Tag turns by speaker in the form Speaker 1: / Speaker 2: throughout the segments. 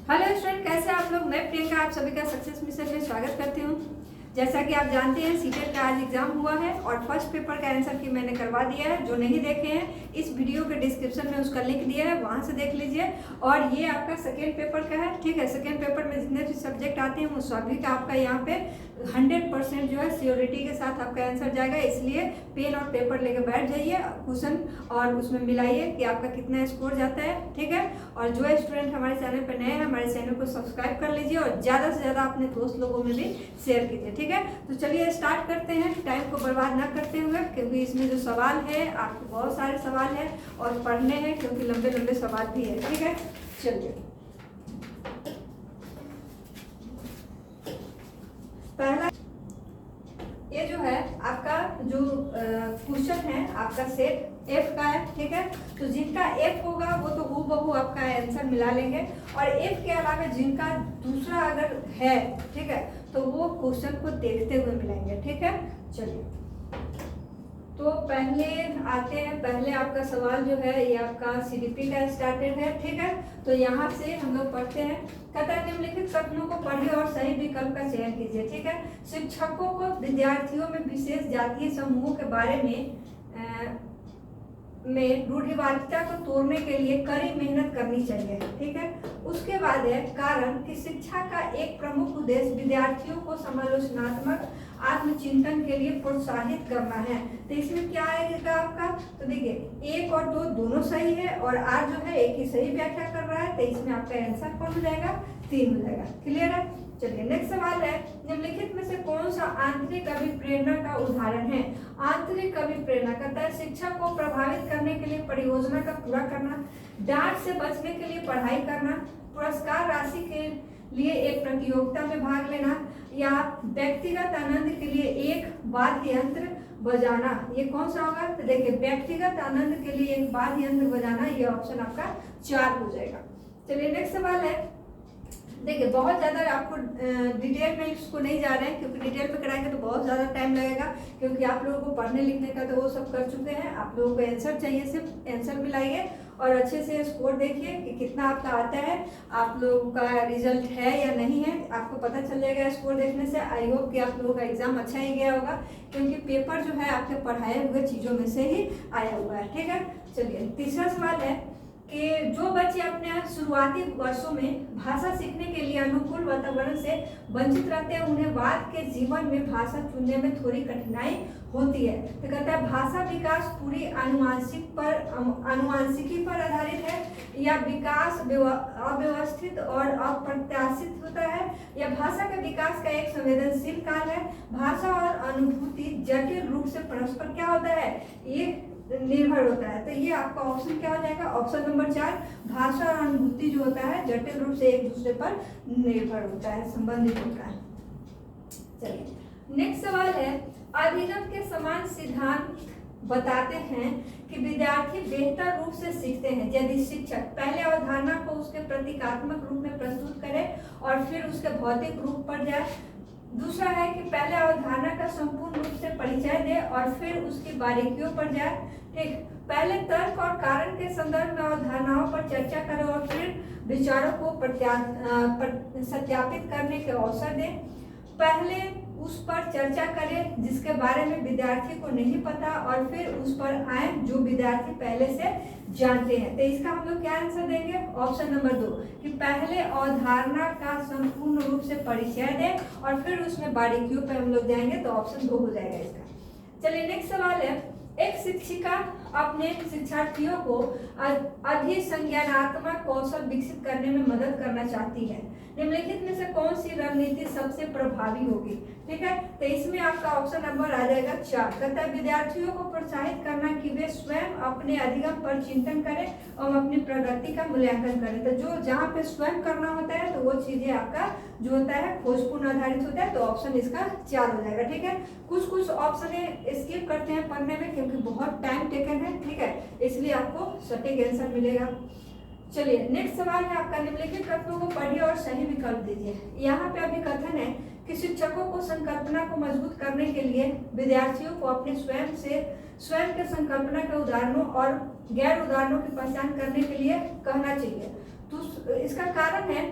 Speaker 1: Hello student, कैसे आप लोग। मैं प्रियंका आप सभी का सक्सेस मिशन में स्वागत करती हूँ। जैसा कि आप जानते हैं सीटेट का आज एग्जाम हुआ है और फर्स्ट पेपर का आंसर की मैंने करवा दिया है। जो नहीं देखे हैं इस वीडियो के डिस्क्रिप्शन में उसका लिंक दिया है, वहां से देख लीजिए। और ये आपका सेकेंड पेपर का है, ठीक है। सेकेंड पेपर में जितने भी सब्जेक्ट आते हैं वो सभी का आपका यहाँ पे 100% जो है श्योरिटी के साथ आपका आंसर जाएगा। इसलिए पेन और पेपर लेके बैठ जाइए क्वेश्चन और उसमें मिलाइए कि आपका कितना स्कोर जाता है, ठीक है। और जो स्टूडेंट हमारे चैनल पर नए हैं हमारे चैनल को सब्सक्राइब कर लीजिए और ज़्यादा से ज़्यादा अपने दोस्त लोगों में भी शेयर कीजिए, ठीक है। तो चलिए स्टार्ट करते हैं, टाइम को बर्बाद ना करते हुए, क्योंकि इसमें जो सवाल है आपको बहुत सारे सवाल हैं और पढ़ने हैं क्योंकि लंबे लंबे सवाल भी है, ठीक है। चलिए पहला ये जो है आपका जो क्वेश्चन है आपका सेट एफ का है, ठीक है। तो जिनका एफ होगा वो तो हूबहू आपका आंसर मिला लेंगे और एफ के अलावा जिनका दूसरा अगर है, ठीक है, तो वो क्वेश्चन को देखते हुए मिलाएंगे, ठीक है। चलिए तो पहले आते हैं, पहले आपका सवाल जो है ये आपका सीडीपी का स्टार्टेड है, ठीक है। तो यहाँ से हम लोग पढ़ते हैं। कहता है निम्नलिखित कथनों को पढ़िए और सही विकल्प का चयन कीजिए, ठीक है। शिक्षकों को विद्यार्थियों में विशेष जातीय समूहों के बारे में रूढ़िवादिता को तोड़ने के लिए कड़ी मेहनत करनी चाहिए, ठीक है। उसके बाद है कारण कि शिक्षा का एक प्रमुख उद्देश्य विद्यार्थियों को समालोचनात्मक आत्मचिंतन के लिए प्रोत्साहित करना है। तो इसमें क्या आएगा आपका, तो देखिए 1 और 2 दोनों सही है और आर जो है एक ही सही व्याख्या कर रहा है, तो इसमें आपका आंसर कौन हो जाएगा, 3 हो जाएगा। क्लियर है। चलिए नेक्स्ट सवाल है, निम्नलिखित में से कौन सा आंतरिक अभिप्रेरणा का उदाहरण है। आंतरिक अभिप्रेरणा कहता है शिक्षा को प्रभावित करने के लिए परियोजना का पूरा करना, डांट से बचने के लिए पढ़ाई करना, पुरस्कार राशि के लिए एक प्रतियोगिता में भाग लेना या व्यक्तिगत आनंद के लिए एक वाद्य यंत्र बजाना। ये कौन सा होगा, तो देखिए व्यक्तिगत आनंद के लिए एक वाद्य यंत्र बजाना, ये ऑप्शन आपका 4 हो जाएगा। चलिए नेक्स्ट सवाल है, देखिए बहुत ज़्यादा आपको डिटेल में इसको नहीं जा रहे हैं क्योंकि डिटेल में कराएंगे तो बहुत ज़्यादा टाइम लगेगा, क्योंकि आप लोगों को पढ़ने लिखने का तो वो सब कर चुके हैं। आप लोगों को आंसर चाहिए, सिर्फ आंसर मिलाइए और अच्छे से स्कोर देखिए कि कितना आपका आता है, आप लोगों का रिजल्ट है या नहीं है, आपको पता चल जाएगा स्कोर देखने से। आई होप कि आप लोगों का एग्जाम अच्छा ही गया होगा, क्योंकि पेपर जो है आपके पढ़ाए हुए चीज़ों में से ही आया हुआ है, ठीक है। चलिए तीसरा सवाल है कि जो बच्चे अपने शुरुआती वर्षों में भाषा सीखने के लिए अनुकूल वातावरण से वंचित रहते हैं उन्हें बाद के जीवन में भाषा चुनने में थोड़ी कठिनाई होती है। तो कहता है भाषा विकास पूरी अनुवांशिकी पर आधारित है या विकास अव्यवस्थित और अप्रत्याशित होता है या भाषा के विकास का एक संवेदनशील काल है। भाषा और अनुभूति जटिल रूप से परस्पर क्या होता है, ये निर्भर होता है। तो ये आपका ऑप्शन क्या हो जाएगा, ऑप्शन नंबर 4, भाषा और अनुभूति जो होता है जटिल रूप से एक दूसरे पर निर्भर होता है, संबंधित होता है। चलिए नेक्स्ट सवाल है, अधिगम के समान सिद्धांत बताते हैं कि विद्यार्थी बेहतर रूप से सीखते हैं यदि शिक्षक पहले अवधारणा को उसके प्रतीकात्मक रूप में प्रस्तुत करे और फिर उसके भौतिक रूप पर जाए। दूसरा है कि पहले अवधारणा का संपूर्ण रूप से परिचय दे और फिर उसकी बारीकियों पर जाए, ठीक। पहले तर्क और कारण के संदर्भ में अवधारणाओं पर चर्चा करें और फिर विचारों को सत्यापित करने के अवसर दें। पहले उस पर चर्चा करें जिसके बारे में विद्यार्थी को नहीं पता और फिर उस पर आए जो विद्यार्थी पहले से जानते हैं। तो इसका हम लोग क्या आंसर देंगे, ऑप्शन नंबर 2 कि पहले अवधारणा का संपूर्ण रूप से परिचय दें और फिर उसमें बारीकियों पर हम लोग जाएंगे, तो ऑप्शन 2 हो जाएगा इसका। चलिए नेक्स्ट सवाल है, एक शिक्षिका अपने शिक्षार्थियों को अधिसंज्ञानात्मक कौशल विकसित करने में मदद करना चाहती है। निम्नलिखित में से कौन सी रणनीति सबसे प्रभावी होगी, ठीक है। तो इसमें आपका ऑप्शन नंबर आ जाएगा 4। कहता है विद्यार्थियों को प्रोत्साहित करना कि वे स्वयं अपने अधिगम पर चिंतन करें और अपनी प्रगति का मूल्यांकन करें। तो जो जहाँ पे स्वयं करना होता है तो वो चीजें आपका जो होता है खोजपूर्ण आधारित होता है, तो ऑप्शन इसका 4 हो जाएगा, ठीक है। कुछ ऑप्शन स्किप करते हैं पढ़ने में क्योंकि बहुत टाइम टेकन है, ठीक है, इसलिए आपको सटीक आंसर मिलेगा। चलिए नेक्स्ट सवाल है आपका, निम्नलिखित कथनों को पढ़िए और सही विकल्प दीजिए। यहाँ पे अभी कथन है कि शिक्षकों को संकल्पना को मजबूत करने के लिए विद्यार्थियों को अपने स्वयं के संकल्पना के उदाहरणों और गैर उदाहरणों की पहचान करने के लिए कहना चाहिए। तो इसका कारण है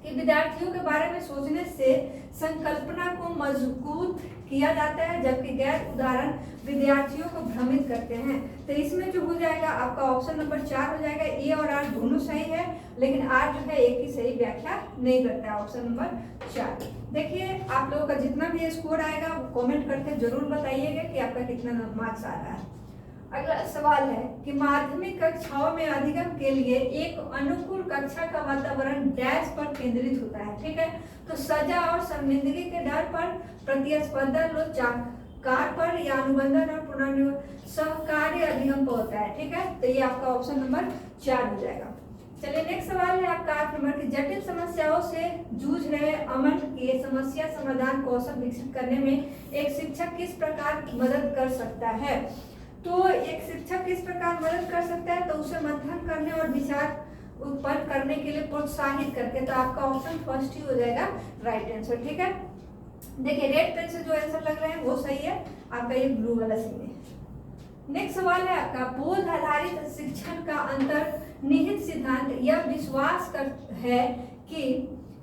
Speaker 1: कि विद्यार्थियों के बारे में सोचने से संकल्पना को मजबूत किया जाता है, जबकि गैर उदाहरण विद्यार्थियों को भ्रमित करते हैं। तो इसमें जो हो जाएगा आपका ऑप्शन नंबर 4 हो जाएगा। ए और आर दोनों सही है, लेकिन आर जो है एक ही सही व्याख्या नहीं करता है, ऑप्शन नंबर 4। देखिए आप लोगों का जितना भी स्कोर आएगा वो कमेंट करके जरूर बताइएगा कि आपका कितना मार्क्स आ रहा है। अगला सवाल है कि माध्यमिक कक्षाओं में अधिगम के लिए एक अनुकूल कक्षा का वातावरण डैश पर केंद्रित होता है। ठीक है, तो सजा और शर्मिंदगी के डर पर, प्रतिस्पर्धा लोचाकार पर, या अनुबंधन और पुनर्निर्माण सहकार्य अधिगम पर होता है। ठीक है, तो ये आपका ऑप्शन नंबर 4 हो जाएगा। चलिए नेक्स्ट सवाल है आपका 8 नंबर की जटिल समस्याओं से जूझ रहे अमन के समस्या समाधान कौशल विकसित करने में एक शिक्षक किस प्रकार मदद कर सकता है। तो एक शिक्षक किस प्रकार मदद कर सकता है, तो उसे मंथन करने और विचार उत्पन्न करने के लिए प्रोत्साहित करके। तो आपका ऑप्शन फर्स्ट ही हो जाएगा राइट आंसर। ठीक है, देखिए रेड पेन से जो आंसर लग रहे हैं वो सही है, आपका ये ब्लू वाला सही है। नेक्स्ट सवाल है आपका बोध आधारित शिक्षण का अंतर्निहित सिद्धांत यह विश्वास है कि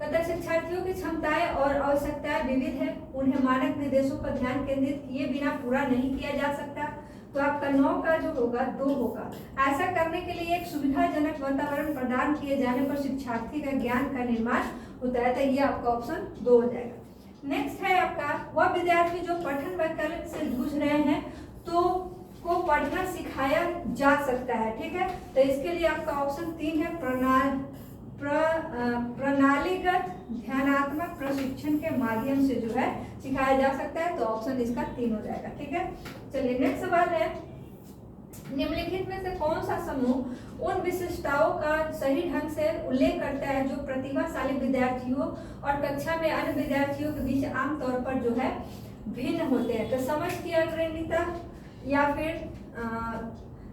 Speaker 1: शिक्षार्थियों की क्षमताएं और आवश्यकताएं विविध है, उन्हें मानक निर्देशों पर ध्यान केंद्रित किए बिना पूरा नहीं किया जा सकता। तो आपका 9 का जो होगा 2 होगा। ऐसा करने के लिए एक सुविधाजनक वातावरण प्रदान किए जाने पर शिक्षार्थी का ज्ञान का निर्माण होता है। तो ये आपका ऑप्शन 2 हो जाएगा। नेक्स्ट है आपका वह विद्यार्थी जो पठन वैकल्पिक से जूझ रहे हैं तो को पढ़ना सिखाया जा सकता है। ठीक है, तो इसके लिए आपका ऑप्शन 3 है प्रणालीगत ध्यानात्मक प्रशिक्षण के माध्यम से जो है सिखाया जा सकता है। तो ऑप्शन इसका 3 हो जाएगा। ठीक है, चलिए नेक्स्ट सवाल है निम्नलिखित में से कौन सा समूह उन विशिष्टताओं का सही ढंग से उल्लेख करता है जो प्रतिभाशाली विद्यार्थियों और कक्षा में अन्य विद्यार्थियों के बीच आमतौर पर जो है भिन्न होते हैं। तो समझ की अग्रणीता, या फिर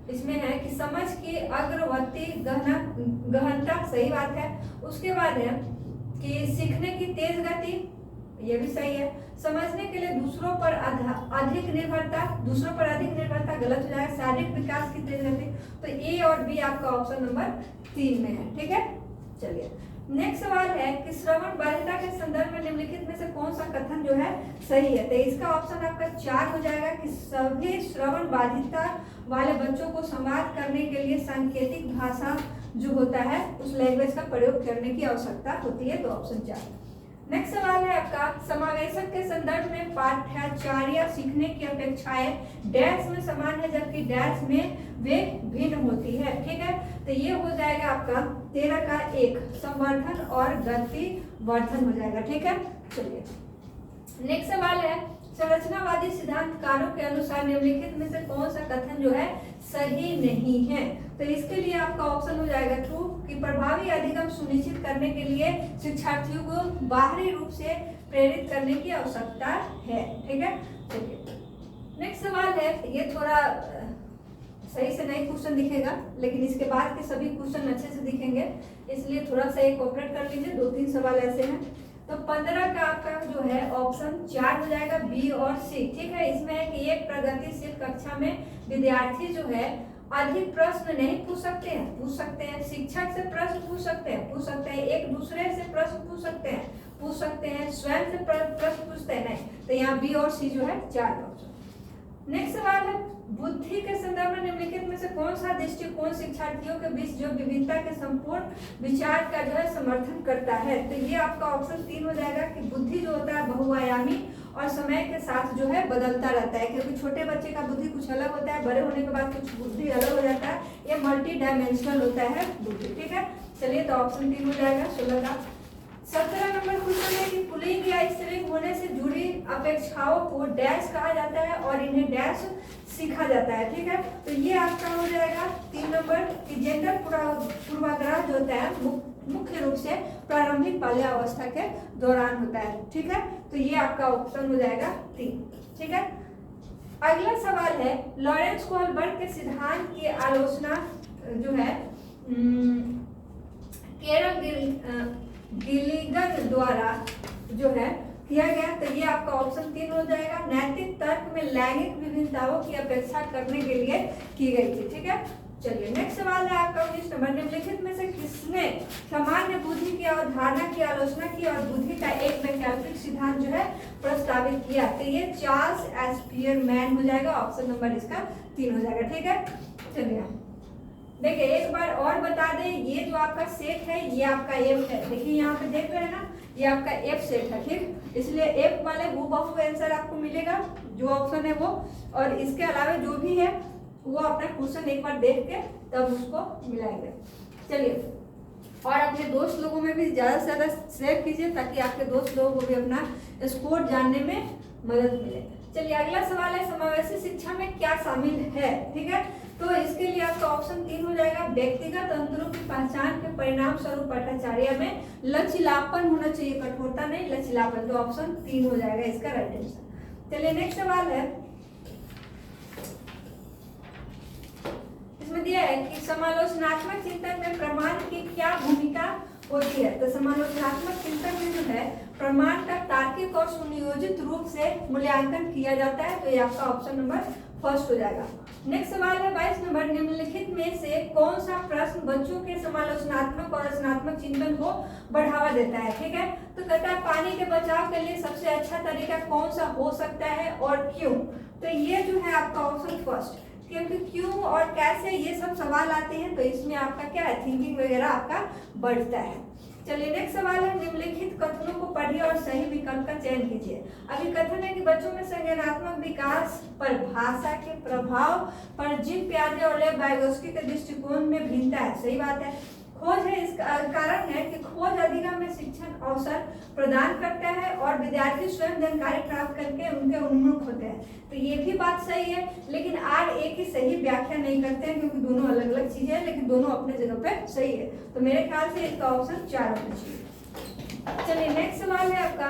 Speaker 1: इसमें है कि समझ की अग्रवर्ती गहनता, सही बात है। उसके बाद है कि सीखने की तेज गति, ये भी सही है। समझने के लिए दूसरों पर अधिक निर्भरता, गलत हो जाएगा। शारीरिक विकास की तेज गति, तो ए और बी आपका ऑप्शन नंबर 3 में है। ठीक है, चलिए नेक्स्ट सवाल है कि श्रवण बाधिता के संदर्भ में निम्नलिखित में से कौन सा कथन जो है सही है। तो इसका ऑप्शन आपका 4 हो जाएगा कि सभी श्रवण बाधिता वाले बच्चों को संवाद करने के लिए सांकेतिक भाषा जो होता है उस लैंग्वेज का प्रयोग करने की आवश्यकता होती है। तो ऑप्शन 4। नेक्स्ट सवाल है आपका समावेशक के संदर्भ में पाठ्याचार्य सीखने की अपेक्षाएं डैश में समान है जबकि डैश में वे भिन्न होती है। ठीक है, तो ये हो जाएगा आपका 13 का 1 संवर्धन और गति वर्धन हो जाएगा। ठीक है, चलिए नेक्स्ट सवाल है संरचनावादी सिद्धांतकारों के अनुसार निम्नलिखित में से कौन सा कथन जो है सही नहीं है। तो इसके लिए आपका ऑप्शन हो जाएगा ट्रू कि प्रभावी अधिगम सुनिश्चित करने के लिए शिक्षार्थियों को बाहरी रूप से प्रेरित करने की आवश्यकता है। ठीक है, चलिए नेक्स्ट सवाल है, ये थोड़ा सही से नहीं क्वेश्चन दिखेगा लेकिन इसके बाद के सभी क्वेश्चन अच्छे से दिखेंगे, इसलिए थोड़ा सा एक कोऑपरेट कर लीजिए। 2-3 सवाल ऐसे हैं। तो 15 का आपका जो है ऑप्शन 4 हो जाएगा, बी और सी। ठीक है, इसमें है कि एक प्रगतिशील कक्षा में विद्यार्थी जो है अधिक प्रश्न नहीं पूछ सकते हैं, शिक्षक से प्रश्न पूछ सकते हैं, एक दूसरे से प्रश्न पूछ सकते हैं, स्वयं से प्रश्न पूछते हैं नहीं। तो यहाँ बी और सी जो है 4 ऑप्शन। नेक्स्ट सवाल है बुद्धि के संदर्भ में निम्नलिखित में से कौन सा दृष्टिकोण शिक्षार्थियों के बीच जो विविधता के संपूर्ण विचार का जो है समर्थन करता है। तो ये आपका ऑप्शन 3 हो जाएगा कि बुद्धि जो होता है बहुआयामी और समय के साथ जो है बदलता रहता है, क्योंकि छोटे बच्चे का बुद्धि कुछ अलग होता है, बड़े होने के बाद कुछ बुद्धि अलग हो जाता है, ये मल्टी डायमेंशनल होता है बुद्धि। ठीक है, चलिए तो ऑप्शन 3 हो जाएगा 16 का। 17 नंबर क्वेश्चन है कि पुल्लिंग या स्त्रीलिंग होने से जुड़ी अपेक्षाओं को डैश कहा जाता है और इन्हें डैश सीखा जाता है। ठीक है, तो ये आपका हो जाएगा 3 नंबर कि जेंडर पूर्वाग्रह जो होता है मुख्य रूप से प्रारंभिक बाल्यावस्था के दौरान होता है। ठीक है, तो ये आपका ऑप्शन हो जाएगा 3। ठीक है, अगला सवाल है लॉरेंस कोहलबर्ग के सिद्धांत की आलोचना जो है केरल गिलिगन द्वारा जो है किया गया। तो ये आपका ऑप्शन 3 हो जाएगा, नैतिक तर्क में लैंगिक विभिन्नताओं की अपेक्षा करने के लिए की गई थी। ठीक है, चलिए नेक्स्ट सवाल है आपका 19 नंबर निम्नलिखित में से किसने सामान्य बुद्धि किया और धारणा की आलोचना की और बुद्धि का एक वैकल्पिक सिद्धांत जो है प्रस्तावित किया। तो ये चार्ल्स स्पीयरमैन हो जाएगा, ऑप्शन नंबर इसका 3 हो जाएगा। ठीक है, चलिए देखिए एक बार और बता दें, ये जो आपका सेट है ये आपका एफ है। देखिए यहाँ पे देख रहे हैं ना, ये आपका एफ सेट है, ठीक। इसलिए एफ वाले हूबहू आंसर आपको मिलेगा जो ऑप्शन है वो, और इसके अलावा जो भी है वो अपना क्वेश्चन एक बार देख के तब उसको मिलाएंगे। चलिए, और अपने दोस्त लोगों में भी ज़्यादा से ज़्यादा शेयर कीजिए ताकि आपके दोस्त लोगों को भी अपना स्कोर जानने में मदद मिले। चलिए अगला सवाल है, समावेशी शिक्षा में क्या शामिल है। ठीक है, तो इसके लिए आपका ऑप्शन 3 हो जाएगा, व्यक्तिगत अंतरों की पहचान के परिणाम स्वरूप पठाचार्य में लचीलापन होना चाहिए, कठोरता नहीं, लचीलापन। तो ऑप्शन 3 हो जाएगा इसका राइट आंसर। चलिए नेक्स्ट सवाल है, इसमें दिया है कि समालोचनात्मक चिंतन में प्रमाण की क्या भूमिका होती है। तो समालोचनात्मक चिंतन में जो है प्रमाण का तार्किक और सुनियोजित रूप से मूल्यांकन किया जाता है। तो ये आपका ऑप्शन नंबर फर्स्ट हो जाएगा। नेक्स्ट सवाल है 22 नंबर, निम्नलिखित में से कौन सा प्रश्न बच्चों के समालोचनात्मक और रचनात्मक चिंतन को बढ़ावा देता है। ठीक है, तो कहता है पानी के बचाव के लिए सबसे अच्छा तरीका कौन सा हो सकता है और क्यों। तो ये जो है आपका ऑप्शन फर्स्ट, क्योंकि क्यों और कैसे ये सब सवाल आते हैं तो इसमें आपका क्या है, थिंकिंग वगैरह आपका बढ़ता है। चलिए नेक्स्ट सवाल है, निम्नलिखित कथनों को पढ़िए और सही विकल्प का चयन कीजिए। अभी कथन है कि बच्चों में संज्ञानात्मक विकास पर भाषा के प्रभाव पर जिम पियाजे और लेव वाइगोत्स्की के दृष्टिकोण में भिन्नता है। सही बात है। खोज है, इसका कारण है कि खोज अधिगम में शिक्षण अवसर प्रदान करता है और विद्यार्थी स्वयं जानकारी प्राप्त करके उनके उन्मुख होते हैं। तो ये भी बात सही है, लेकिन आर एक ही सही व्याख्या नहीं करते हैं क्योंकि दोनों अलग अलग चीजें हैं, लेकिन दोनों अपने जगह पे सही है। तो मेरे ख्याल से इसका ऑप्शन 4 होना चाहिए। चलिए नेक्स्ट सवाल है आपका,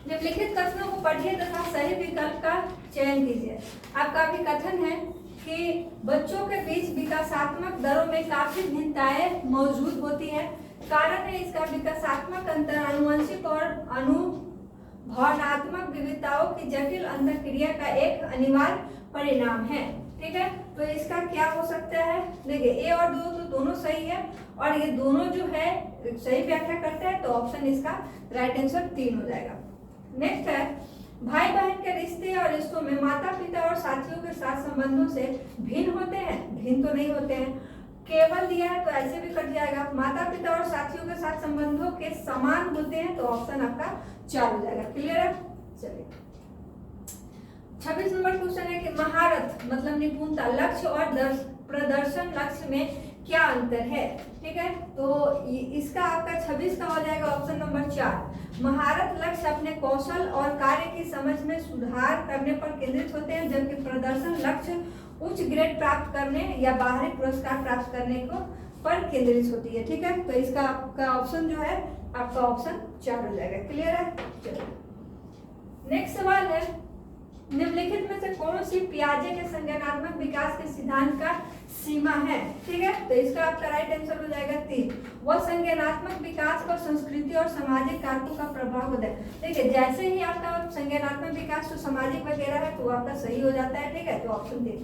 Speaker 1: निम्नलिखित कथनों को पढ़िए तथा सही विकल्प का चयन कीजिए। आपका अभी कथन है कि बच्चों के बीच विकासात्मक दरों में काफी भिन्नताएं मौजूद होती है। कारण है इसका विकासात्मक अंतर आनुवंशिक और अनुभवनात्मक विविधताओं की जटिल अंतःक्रिया का एक अनिवार्य परिणाम है। ठीक है, तो इसका क्या हो सकता है, देखिए ए और दो तो दोनों सही है और ये दोनों जो है सही व्याख्या करते हैं। तो ऑप्शन इसका राइट आंसर 3 हो जाएगा। नेक्स्ट है, भाई बहन के रिश्ते और रिश्तों में माता पिता और साथियों के साथ संबंधों से भिन्न होते हैं। भिन्न तो नहीं होते हैं, केवल दिया है तो ऐसे भी कट जाएगा। माता पिता और साथियों के साथ संबंधों के समान होते हैं। तो ऑप्शन आपका 4 हो जाएगा। क्लियर है। चलिए 26 नंबर क्वेश्चन है कि महारत मतलब निपुणता, लक्ष्य और प्रदर्शन लक्ष्य में क्या अंतर है। ठीक है, तो इसका आपका 26 का हो जाएगा ऑप्शन नंबर 4। महारत लक्ष्य अपने कौशल और कार्य की समझ में सुधार करने पर केंद्रित होते हैं, जबकि प्रदर्शन लक्ष्य उच्च ग्रेड प्राप्त करने या बाहरी पुरस्कार प्राप्त करने को पर केंद्रित होती है। ठीक है, तो इसका आपका ऑप्शन जो है आपका ऑप्शन 4 हो जाएगा। क्लियर है। चलिए नेक्स्ट सवाल है, निम्नलिखित में से कौन सी पियाजे के संज्ञानात्मक विकास के सिद्धांत का सीमा है। ठीक है, तो इसका आपका राइट आंसर हो जाएगा 3। वह संज्ञानात्मक विकास पर संस्कृति और सामाजिक कारकों का प्रभाव होता है। देखिए जैसे ही आपका संज्ञानात्मक विकास तो सामाजिक वगैरह है तो आपका सही हो जाता है। ठीक है, तो ऑप्शन 3।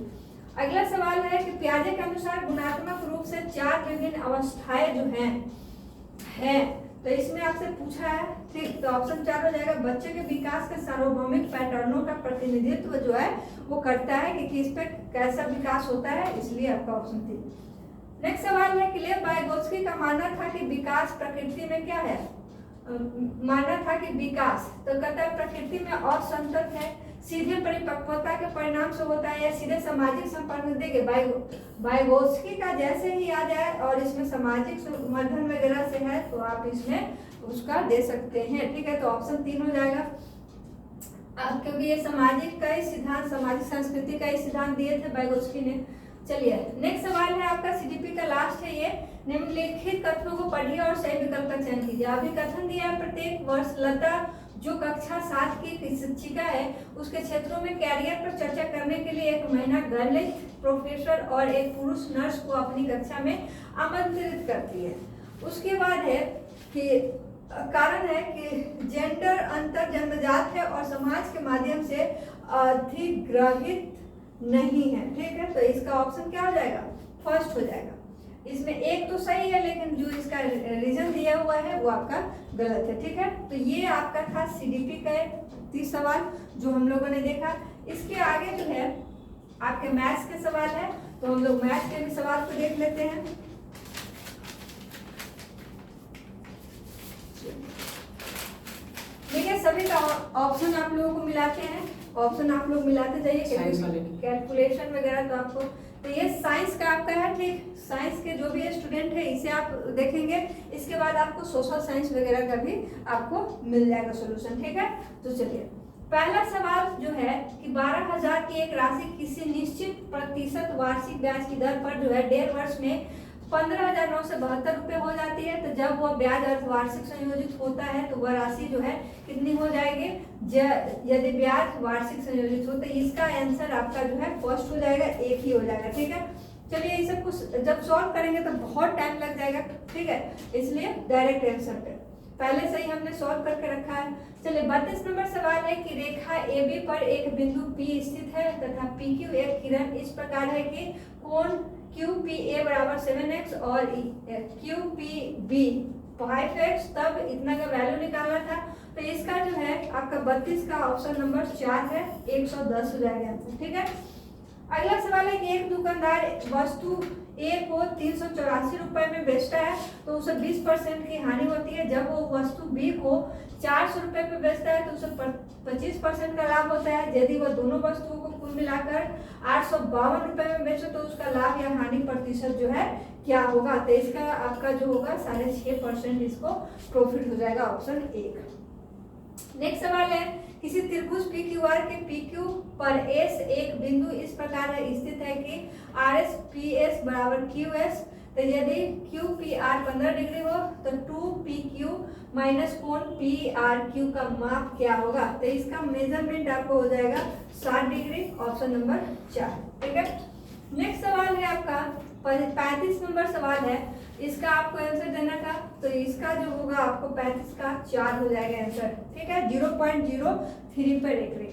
Speaker 1: अगला सवाल है कि पियाजे के अनुसार गुणात्मक रूप से 4 विभिन्न अवस्थाएं जो हैं तो इसमें आपसे पूछा है। ठीक, तो ऑप्शन 4 हो जाएगा, बच्चे के विकास के सार्वभौमिक पैटर्नों का प्रतिनिधित्व जो है वो करता है कि किस पे कैसा विकास होता है, इसलिए आपका ऑप्शन 3। नेक्स्ट सवाल है कि लेव वाइगोत्स्की का मानना था कि विकास प्रकृति में क्या है, मानना था कि विकास तो कहता है प्रकृति में असंतत है, सीधे परिपक्वता के परिणाम से होता है या सीधे सामाजिक संपर्क। देखिए वाइगोत्स्की का जैसे ही आ जाए और इसमें सामाजिक समर्थन वगैरह से है तो आप इसमें उसका दे सकते हैं। ठीक है, तो ऑप्शन 3 हो जाएगा क्योंकि ये सामाजिक का ही सिद्धांत, सामाजिक संस्कृति का ही सिद्धांत दिए थे वाइगोत्स्की ने। चलिए नेक्स्ट सवाल है आपका सीडीपी का लास्ट है ये, निम्नलिखित कथनों को पढ़िए और सही विकल्प का चयन कीजिए। अभी कथन दिया है, प्रत्येक वर्ष लता जो कक्षा 7 की शिक्षिका है उसके क्षेत्रों में कैरियर पर चर्चा करने के लिए 1 महीना गर्ल प्रोफेसर और एक पुरुष नर्स को अपनी कक्षा में आमंत्रित करती है। उसके बाद है कि कारण है कि जेंडर अंतर जन्मजात है और समाज के माध्यम से अधिग्रहित नहीं है। ठीक है, तो इसका ऑप्शन क्या हो जाएगा, फर्स्ट हो जाएगा। इसमें एक तो सही है, लेकिन जो इसका रीजन दिया हुआ है वो आपका गलत है। ठीक है, तो ये आपका था सीडीपी का 30 सवाल जो हम लोगों ने देखा। इसके आगे जो है आपके मैथ्स के सवाल है, तो हम लोग मैथ्स के भी सवाल को देख लेते हैं। देखिए सभी का ऑप्शन आप लोगों को मिलाते हैं, ऑप्शन आप लोग मिलाते जाइए, कैलकुलेशन वगैरह तो आपको, तो ये साइंस का आपका है। ठीक, साइंस के जो भी स्टूडेंट है इसे आप देखेंगे, इसके बाद आपको सोशल साइंस वगैरह का भी आपको मिल जाएगा सोल्यूशन। ठीक है, तो चलिए पहला सवाल जो है कि 12,000 की एक राशि किसी निश्चित प्रतिशत वार्षिक ब्याज की दर पर जो है 1.5 वर्ष में 15,972 रुपये हो जाती है, तो जब वह ब्याज अर्धवार्षिक संयोजित होता है तो वह राशि जो है कितनी हो जाएगी, यदि ब्याज वार्षिक संयोजित हो तो इसका आंसर आपका जो है फर्स्ट हो जाएगा, एक ही हो जाएगा। ठीक है, चलिए ये सब कुछ जब सॉल्व करेंगे तो बहुत टाइम लग जाएगा। ठीक है, इसलिए डायरेक्ट आंसर पे पहले से ही हमने सॉल्व करके रखा है। चलिए 32 नंबर सवाल है कि रेखा AB पर एक बिंदु P स्थित है तथा PQ एक किरण इस प्रकार है कि कोण QPA बराबर 7x और QPB 5x, तब इतना का वैल्यू निकालना था। तो इसका जो है आपका 32 का ऑप्शन नंबर 4 है, 110 हो जाएगा आंसर। ठीक है, अगला सवाल है कि एक दुकानदार वस्तु ए को 384 रुपए में बेचता है तो उसे 20% की हानि होती है। जब वो वस्तु बी को 400 रुपए पे बेचता है तो उसे 25% का लाभ होता है। यदि वह दोनों वस्तुओं को कुल मिलाकर 852 रुपए में बेचे तो उसका लाभ या हानि प्रतिशत जो है क्या होगा, तो इसका आपका जो होगा 6.5% इसको प्रॉफिट हो जाएगा, ऑप्शन 1। नेक्स्ट सवाल है किसी त्रिभुज PQR के PQ पर S एक बिंदु इस प्रकार स्थित है कि RS PS बराबर QS, तो यदि QPR 15 डिग्री हो तो 2PQ माइनस कोण PRQ का माप क्या होगा, तो इसका मेजरमेंट आपको हो जाएगा 60 डिग्री, ऑप्शन नंबर 4। ठीक है, नेक्स्ट सवाल है आपका 35 नंबर सवाल है, इसका आपको आंसर देना था, तो इसका जो होगा आपको 35 का 4 हो जाएगा आंसर। ठीक है, 0.03 पर डिग्री।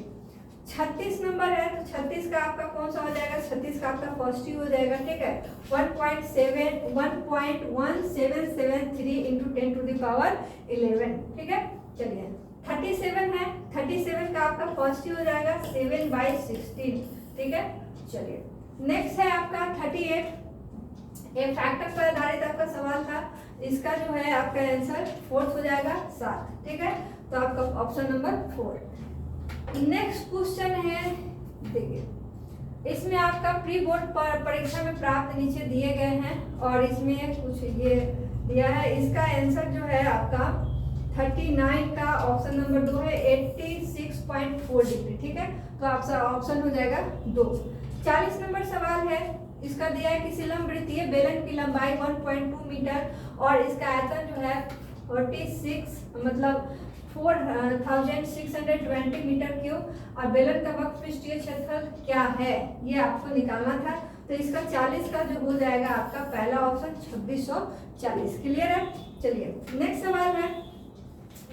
Speaker 1: 36 नंबर है, तो 36 का आपका कौन सा हो जाएगा, 36 का आपका फर्स्ट ही हो जाएगा। ठीक है, 1.1773 इंटू 10 टू द पावर 11। ठीक है, चलिए 37 है, 37 का आपका फर्स्ट ही हो जाएगा, 7/16। ठीक है, चलिए नेक्स्ट है आपका 38, एक फैक्टर पर आधारित आपका सवाल था, इसका जो है आपका आंसर फोर्थ हो जाएगा 7। ठीक है, तो आपका ऑप्शन नंबर 4। नेक्स्ट क्वेश्चन है, देखिए इसमें आपका प्री बोर्ड परीक्षा में प्राप्त नीचे दिए गए हैं और इसमें कुछ ये दिया है, इसका आंसर जो है आपका 39 का ऑप्शन नंबर 2 है, 86.4 डिग्री। ठीक है, तो आपका ऑप्शन हो जाएगा 2। 40 नंबर सवाल है, इसका दिया है कि सिलम वृत्तीय बेलन की लंबाई 1.2 मीटर और इसका आयतन जो है 46 मतलब 4620 मीटर क्यूब और बेलन का वक्र पृष्ठीय क्षेत्रफल क्या है, ये आपको निकालना था। तो इसका 40 का जो हो जाएगा आपका पहला ऑप्शन 2640। क्लियर है, चलिए नेक्स्ट सवाल है,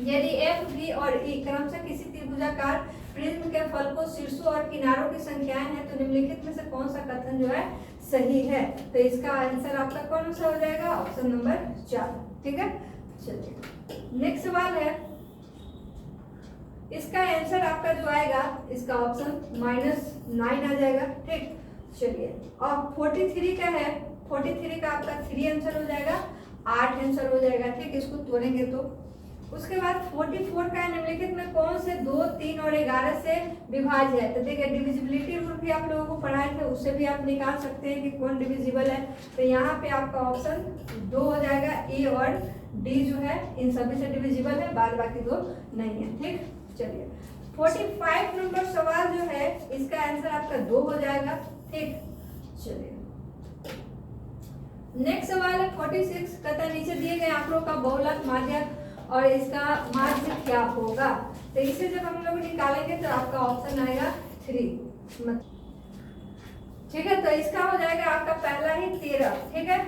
Speaker 1: यदि F, V और E क्रमशः किसी त्रिभुजाकार प्रिज्म के फल को शीर्षों और किनारों की संख्याएं हैं तो निम्नलिखित में से कौन सा कथन जो है सही है, तो इसका आंसर आपका कौन सा हो जाएगा, ऑप्शन नंबर 4। ठीक है, चलिए नेक्स्ट सवाल है, इसका आंसर आपका जो आएगा इसका ऑप्शन -9 आ जाएगा। ठीक, चलिए और 43 का है, 43 का आपका 3 आंसर हो जाएगा, 8 आंसर हो जाएगा। ठीक, इसको तोड़ेंगे तो उसके बाद 44 का निम्नलिखित में कौन से 2, 3 और 11 से विभाज्य है, तो देखिए डिविजिबिलिटी रूल भी आप लोगों को पढ़ाए थे, उससे भी आप निकाल सकते हैं कि कौन डिविजिबल है। तो यहाँ पे आपका ऑप्शन 2 हो जाएगा, ए और डी जो है इन सभी से डिविजिबल है, बाद बाकी 2 नहीं है। ठीक, चलिए 45 नंबर सवाल जो है इसका आंसर आपका 2 हो जाएगा। ठीक, चलिए नेक्स्ट सवाल है 46, कहता नीचे दिए गए आंकड़ों का बहुलक माध्यक और इसका माध्य क्या होगा, तो इसे जब हम लोग निकालेंगे तो आपका ऑप्शन आएगा 3। ठीक है, तो इसका हो जाएगा आपका पहला ही 13। ठीक है,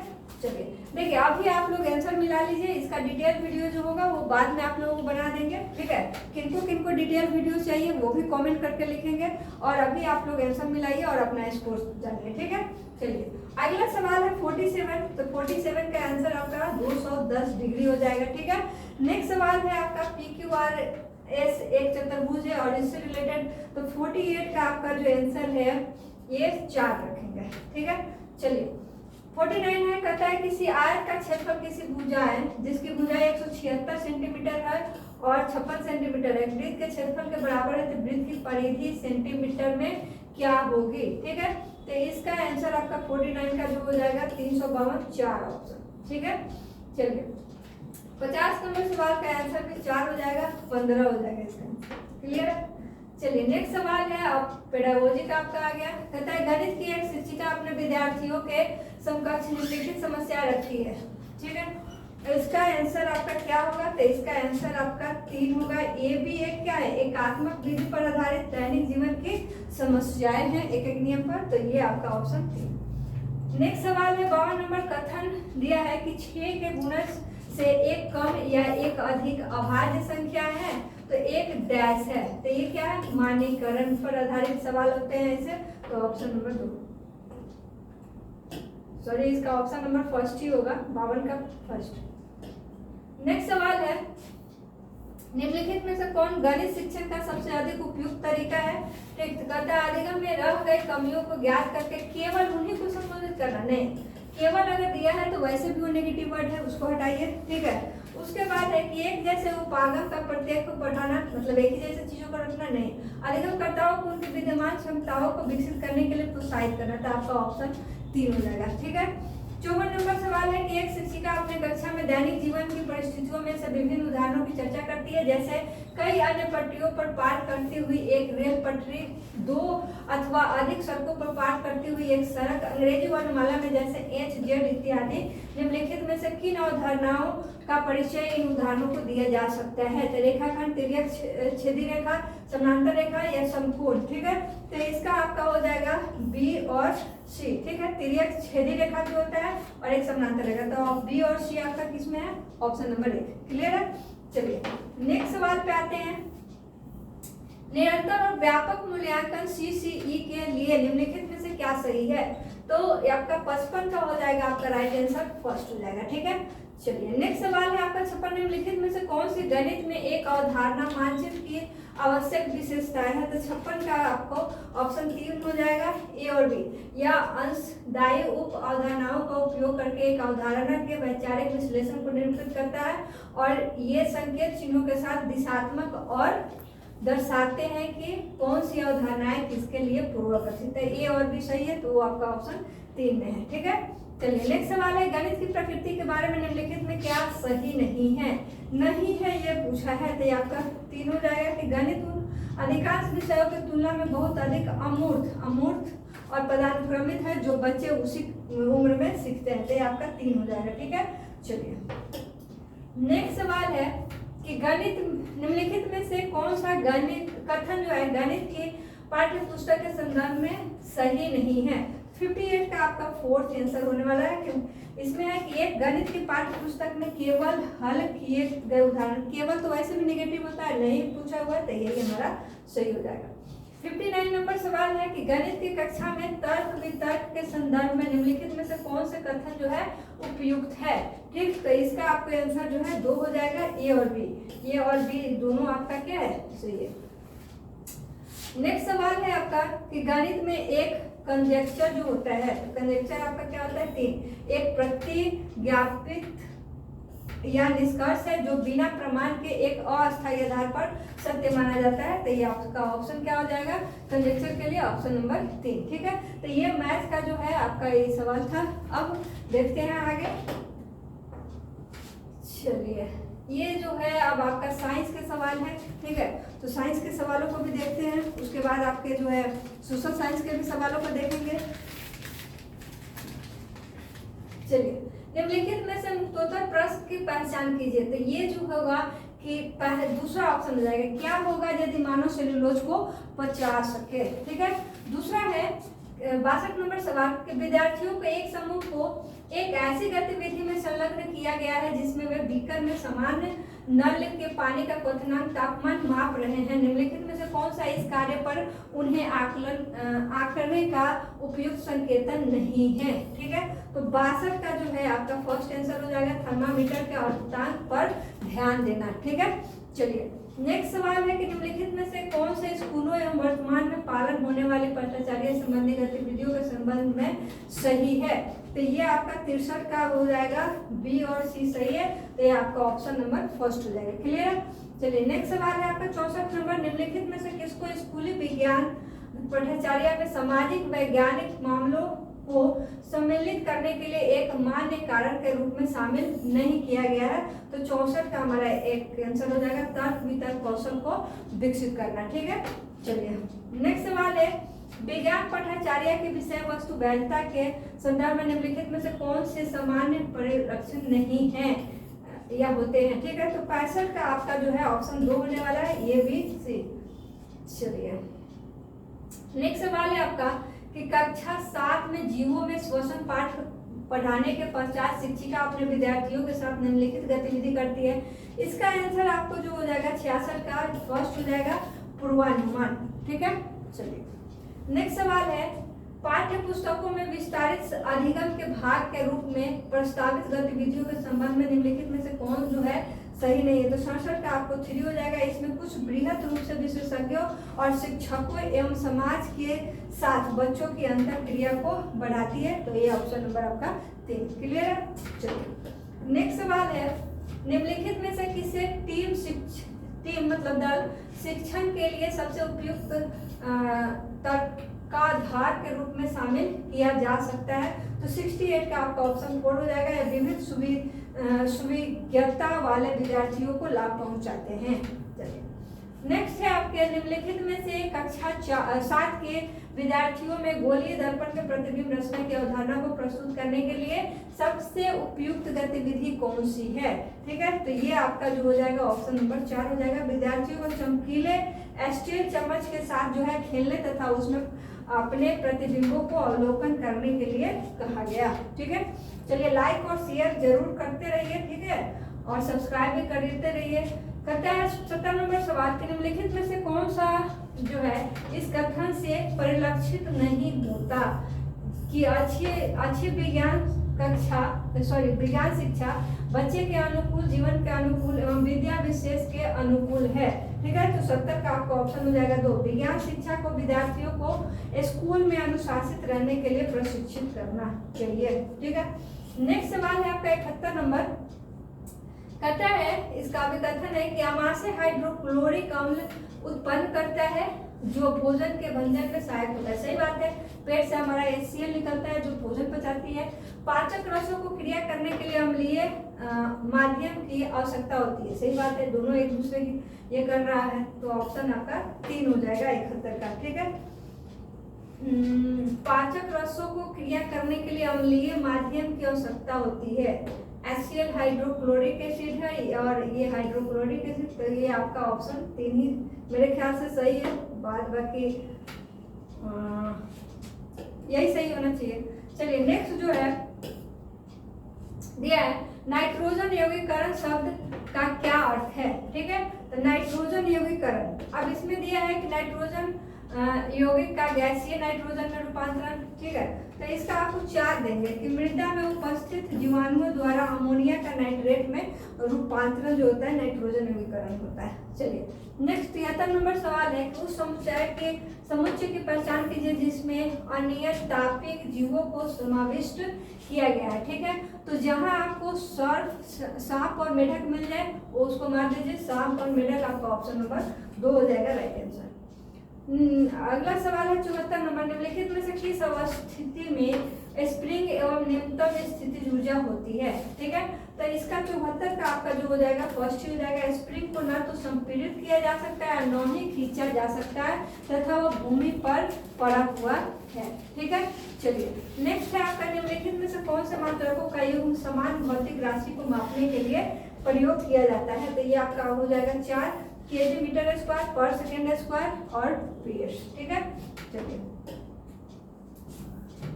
Speaker 1: चलिए देखिए अभी आप लोग आंसर मिला लीजिए, इसका डिटेल वीडियो जो होगा वो बाद में आप लोगों को बना देंगे। ठीक है, किनको किनको डिटेल वीडियो चाहिए वो भी कमेंट करके लिखेंगे और अभी आप लोग आंसर मिलाइए और अपना स्कोर जानिए। ठीक है, चलिए अगला सवाल है 47, तो 47 का आंसर आपका 210 डिग्री हो जाएगा, ठीक है। नेक्स्ट सवाल है आपका PQRS एक चतुर्भुज है और इससे रिलेटेड, तो 48 का आपका जो आंसर है ये 4 रखेंगे, ठीक है। चलिए 49 है, कहता है किसी आयत का क्षेत्रफल किसी भुजा है जिसकी भुजाई 176 सेंटीमीटर है और 56 सेंटीमीटर है, वृत्त के क्षेत्रफल के बराबर है, तो वृत्त की परिधि सेंटीमीटर में क्या होगी, ठीक है। तो इसका आंसर आपका 49 का जो हो जाएगा 352, 4 ऑप्शन, ठीक है। चलिए 50 नंबर सवाल का आंसर भी 4 हो जाएगा, 15 हो जाएगा इसका आंसर, क्लियर है। चलिए नेक्स्ट सवाल है अब पेडागोजी का आपका आ गया, कहता है गणित की एक शिक्षिका अपने विद्यार्थियों के समकक्ष निम्नलिखित समस्या रखती है, ठीक है। इसका आंसर आपका क्या होगा, तो इसका आंसर आपका 3 होगा। ये भी एक क्या है, एकात्मक विधि पर आधारित दैनिक जीवन की समस्याएं हैं एक एक नियम पर, तो ये आपका ऑप्शन 3। नेक्स्ट सवाल है 52 नंबर, कथन दिया है कि 6 के गुणज से एक कम या एक अधिक अभाज्य संख्या है तो एक डैश है, तो ये क्या है, मानीकरण पर आधारित सवाल होते हैं ऐसे, तो ऑप्शन नंबर 2, सॉरी इसका ऑप्शन नंबर फर्स्ट ही होगा, 52 का फर्स्ट। नेक्स्ट सवाल है निम्नलिखित में से कौन गणित शिक्षण का सबसे अधिक उपयुक्त तरीका है, ठीक। कहता है अधिगम में रह गए कमियों को ज्ञात करके केवल उन्हीं को संबोधित करना, नहीं केवल अगर दिया है तो वैसे भी वो नेगेटिव वर्ड है उसको हटाइए, ठीक है। उसके बाद है कि एक जैसे उपागम का प्रत्येक को बढ़ाना, मतलब एक ही जैसे चीजों को रखना नहीं, अधिगमकर्ताओं को उनकी विद्यमान क्षमताओं को विकसित करने के लिए प्रोत्साहित करना, तो आपका ऑप्शन 3 हो जाएगा, ठीक है। 54 नंबर सवाल है कि एक शिक्षिका अपने कक्षा में दैनिक जीवन की परिस्थितियों में से विभिन्न उदाहरणों की चर्चा करती है, जैसे कई अन्य पटरियों पर पार करती हुई एक रेल पटरी, 2 अथवा अधिक सड़कों पर पार करती हुई एक सड़क, अंग्रेजी वर्णमाला में जैसे HZ इत्यादि। निम्नलिखित में से किन अवधारणाओं का परिचय इन उदाहरणों को दिया जा सकता है, तो रेखाखंड, तिर्यक छेदी रेखा, समानांतर रेखा या समकोण, ठीक है। तो इसका आपका हो जाएगा B और C, ठीक है। तिर्यक छेदी रेखा जो होता है और एक समानांतर रेखा, तो B और C आपका किसमें है, ऑप्शन नंबर 1, क्लियर है। चलिए नेक्स्ट सवाल पे आते हैं, निरंतर और व्यापक मूल्यांकन CCE के लिए निम्नलिखित में से क्या सही है, तो आपका 55 का हो जाएगा आपका राइट आंसर फर्स्ट हो जाएगा, ठीक है। चलिए नेक्स्ट सवाल है आपका 56, निम्नलिखित में से कौन सी गणित में एक अवधारणा मानचित्र की आवश्यक विशेषताएं है, तो 56 का आपको ऑप्शन 3 हो जाएगा, A और B, या अंशदायी उप अवधारणाओं का उपयोग करके एक अवधारणा के वैचारिक विश्लेषण को निरूपित करता है और ये संकेत चिन्हों के साथ दिशात्मक और दर्शाते हैं कि कौन सी अवधारणाएं किसके लिए पूर्वकथित है, A और B सही है, तो वो आपका ऑप्शन 3 में है, ठीक है। चलिए नेक्स्ट सवाल है गणित की प्रकृति के बारे में निम्नलिखित में क्या सही नहीं है, नहीं है ये पूछा है, तो ये आपका 3 हो जाएगा कि गणित अधिकांश विषयों की तुलना में बहुत अधिक अमूर्त और पदानुक्रमित है जो बच्चे उसी उम्र में सीखते हैं, तो ये आपका 3 हो जाएगा, ठीक है। चलिए नेक्स्ट सवाल है कि गणित निम्नलिखित में से कौन सा गणित कथन जो है गणित की पाठ्य पुस्तक के संदर्भ में सही नहीं है। 58 का आपका फोर्थ आंसर होने वाला है, क्यों इसमें है कि एक गणित की पाठ्य पुस्तक में केवल हल किए गए उदाहरण, केवल तो वैसे भी नेगेटिव होता है, नहीं पूछा हुआ है, तो यही हमारा सही हो जाएगा। 59 नंबर सवाल है कि गणित की कक्षा में तर्क वितर्क के संदर्भ में निम्नलिखित में से कौन से कथन जो है उपयुक्त है, ठीक। तो इसका आपका आंसर जो है 2 हो जाएगा, A और B, ये और B दोनों आपका क्या है, सही है। नेक्स्ट सवाल है आपका कि गणित में एक कंजेक्चर जो होता है, तो कंजेक्चर आपका क्या होता है 3, एक प्रतिज्ञापित या निष्कर्ष है जो बिना प्रमाण के एक अस्थायी आधार पर सत्य माना जाता है, तो ये आपका ऑप्शन क्या हो जाएगा कंजेक्चर के लिए ऑप्शन नंबर 3, ठीक है। तो ये मैथ का जो है आपका ये सवाल था। अब देखते हैं आगे, चलिए ये जो है अब आपका साइंस के सवाल है, ठीक है। तो साइंस के सवालों को भी देखते हैं, उसके बाद आपके जो है सोशल साइंस के भी सवालों को देखेंगे। चलिए निम्नलिखित में से मुक्तोत्तर प्रश्न की पहचान कीजिए, तो ये जो होगा कि दूसरा ऑप्शन हो जाएगा, क्या होगा यदि मानव सेल्यूलोज को पचा सके, ठीक है। दूसरा है 62 नंबर सवाल के विद्यार्थियों के एक समूह को एक ऐसी गतिविधि में संलग्न किया गया है जिसमें वे बीकर में सामान्य नल के पानी का क्वथनांक तापमान माप रहे हैं। निम्नलिखित में से कौन सा इस कार्य पर उन्हें आंकने का उपयुक्त संकेतन नहीं है। ठीक है, तो 62 का जो है आपका फर्स्ट आंसर हो जाएगा थर्मामीटर के अर्धांक पर ध्यान देना। ठीक है, चलिए नेक्स्ट सवाल है कि निम्नलिखित में से कौन से स्कूलों एवं वर्तमान में पालन होने वाली भ्रष्टाचार संबंधी गतिविधियों के संबंध में सही है। तो ये आपका 63 का हो जाएगा, बी और सी सही है, तो ये आपका ऑप्शन नंबर फर्स्ट हो जाएगा। क्लियर है, चलिए नेक्स्ट सवाल है आपका 64 नंबर, निम्नलिखित में से किसको स्कूली विज्ञान पठाचार्य में सामाजिक वैज्ञानिक मामलों को सम्मिलित करने के लिए एक मान्य कारण के रूप में शामिल नहीं किया गया है। तो 64 का हमारा एक आंसर हो जाएगा तर्क वितर्क कौशल को विकसित करना। ठीक है, चलिए नेक्स्ट सवाल है विज्ञान पठाचार्य के विषय वस्तु वैधता के संदर्भ में निम्नलिखित में से कौन से सामान्य परिलक्षण नहीं है या होते हैं। ठीक है, तो 65 का आपका जो है ऑप्शन 2 होने वाला है, ये भी सी। चलिए नेक्स्ट सवाल है आपका कि कक्षा 7 में जीवों में श्वसन पाठ पढ़ाने के पश्चात शिक्षिका अपने विद्यार्थियों के साथ निम्नलिखित गतिविधि करती है। इसका आंसर आपको जो हो जाएगा 66 का फर्स्ट हो जाएगा पूर्वानुमान। ठीक है, चलिए नेक्स्ट सवाल है पाठ्य पुस्तकों में विस्तारित अधिगम के भाग के रूप में प्रस्तावित गतिविधियों के संबंध में निम्नलिखित में से कौन जो है सही नहीं है। तो 67 का आपको 3 हो जाएगा। इसमें कुछ बृहद रूप से विशेषज्ञों और शिक्षकों एवं समाज के साथ बच्चों की अंतर क्रिया को बढ़ाती है, तो ये ऑप्शन नंबर आपका 3। क्लियर है, चलिए नेक्स्ट सवाल है निम्नलिखित में से किसे टीम मतलब दल शिक्षण के लिए सबसे उपयुक्त तर्काधार के रूप में शामिल किया जा सकता है। तो 68 का आपका ऑप्शन 4 हो जाएगा। या विविध सुविज्ञता वाले विद्यार्थियों को लाभ पहुंचाते हैं। चलिए नेक्स्ट है आपके निम्नलिखित में से कक्षा 7 के विद्यार्थियों में गोलीय दर्पण के प्रतिबिंब रचना की अवधारणा को प्रस्तुत करने के लिए सबसे उपयुक्त गतिविधि कौन सी है। ठीक है, तो ये आपका जो हो जाएगा ऑप्शन नंबर 4 हो जाएगा। विद्यार्थियों को चमकीले स्टील चम्मच के साथ जो है खेलने तथा उसमें अपने प्रतिबिंबों को अवलोकन करने के लिए कहा गया। ठीक है, चलिए लाइक और शेयर जरूर करते रहिए। ठीक है, और सब्सक्राइब भी करते रहिए। कहता है 70 नंबर सवाल के निम्नलिखित में से कौन सा जो है इस कथन से परिलक्षित नहीं होता कि अच्छी विज्ञान शिक्षा बच्चे के अनुकूल, जीवन के अनुकूल एवं विद्या विशेष के अनुकूल है। ठीक है, तो 70 का आपका ऑप्शन हो जाएगा 2। विज्ञान शिक्षा को विद्यार्थियों को स्कूल में अनुशासित रहने के लिए प्रशिक्षित करना चाहिए। ठीक है, नेक्स्ट सवाल है आपका 71 नंबर। कहता है इसका भी कथन है कि अमाशय हाइड्रोक्लोरिक अम्ल उत्पन्न करता है जो भोजन के भंजन में सहायक होता है। सही बात है, पेट से हमारा HCl निकलता है जो भोजन पचाती है। पाचक रसों को क्रिया करने के लिए अम्लीय माध्यम की आवश्यकता होती है। सही बात है, दोनों एक दूसरे की ये कर रहा है, तो ऑप्शन आपका 3 हो जाएगा 71 का। ठीक है, पाचक रसों को क्रिया करने के लिए अम्लीय माध्यम की आवश्यकता होती है। HCl हाइड्रोक्लोरिक एसिड है और ये हाइड्रोक्लोरिक एसिड, तो ये आपका ऑप्शन 3 ही मेरे ख्याल से सही है। बाद बाकी यही सही होना चाहिए। चलिए नेक्स्ट जो है दिया है नाइट्रोजन यौगिकरण शब्द का क्या अर्थ है। ठीक है, तो नाइट्रोजन यौगिकरण, अब इसमें दिया है कि नाइट्रोजन यौगिक का गैसीय नाइट्रोजन में रूपांतरण। ठीक है, तो इसका आपको 4 देंगे कि मृदा में उपस्थित जीवाणुओं द्वारा अमोनिया का नाइट्रेट में रूपांतरण जो होता है नाइट्रोजन यौगिकरण होता है। चलिए नेक्स्ट 73 नंबर सवाल है कि उस समुच्चय की पहचान कीजिए जिसमें अनियतापिक जीवों को समाविष्ट किया गया है। ठीक है, तो जहां आपको सांप और मेढक मिल जाए वो उसको मार दीजिए, सांप और मेढक आपका ऑप्शन नंबर 2 हो जाएगा राइट आंसर। अगला सवाल है 74 नंबर। निम्नलिखित में से किस अवस्थिति में स्प्रिंग एवं न्यूनतम स्थिति ऊर्जा होती है। ठीक है, तो इसका 74 का आपका जो हो जाएगा फर्स्ट हो जाएगा। स्प्रिंग को न तो संपीड़ित किया जा सकता है न ही खींचा जा सकता है तथा वो भूमि पर पड़ा हुआ है। ठीक है, चलिए नेक्स्ट है आपका निम्नलिखित में से कौन से मात्रकों का युग्म समान भौतिक राशि को मापने के लिए प्रयोग किया जाता है। तो ये आपका हो जाएगा 4 kg मीटर स्क्वायर पर सेकेंड स्क्वायर और PS। ठीक है, चलिए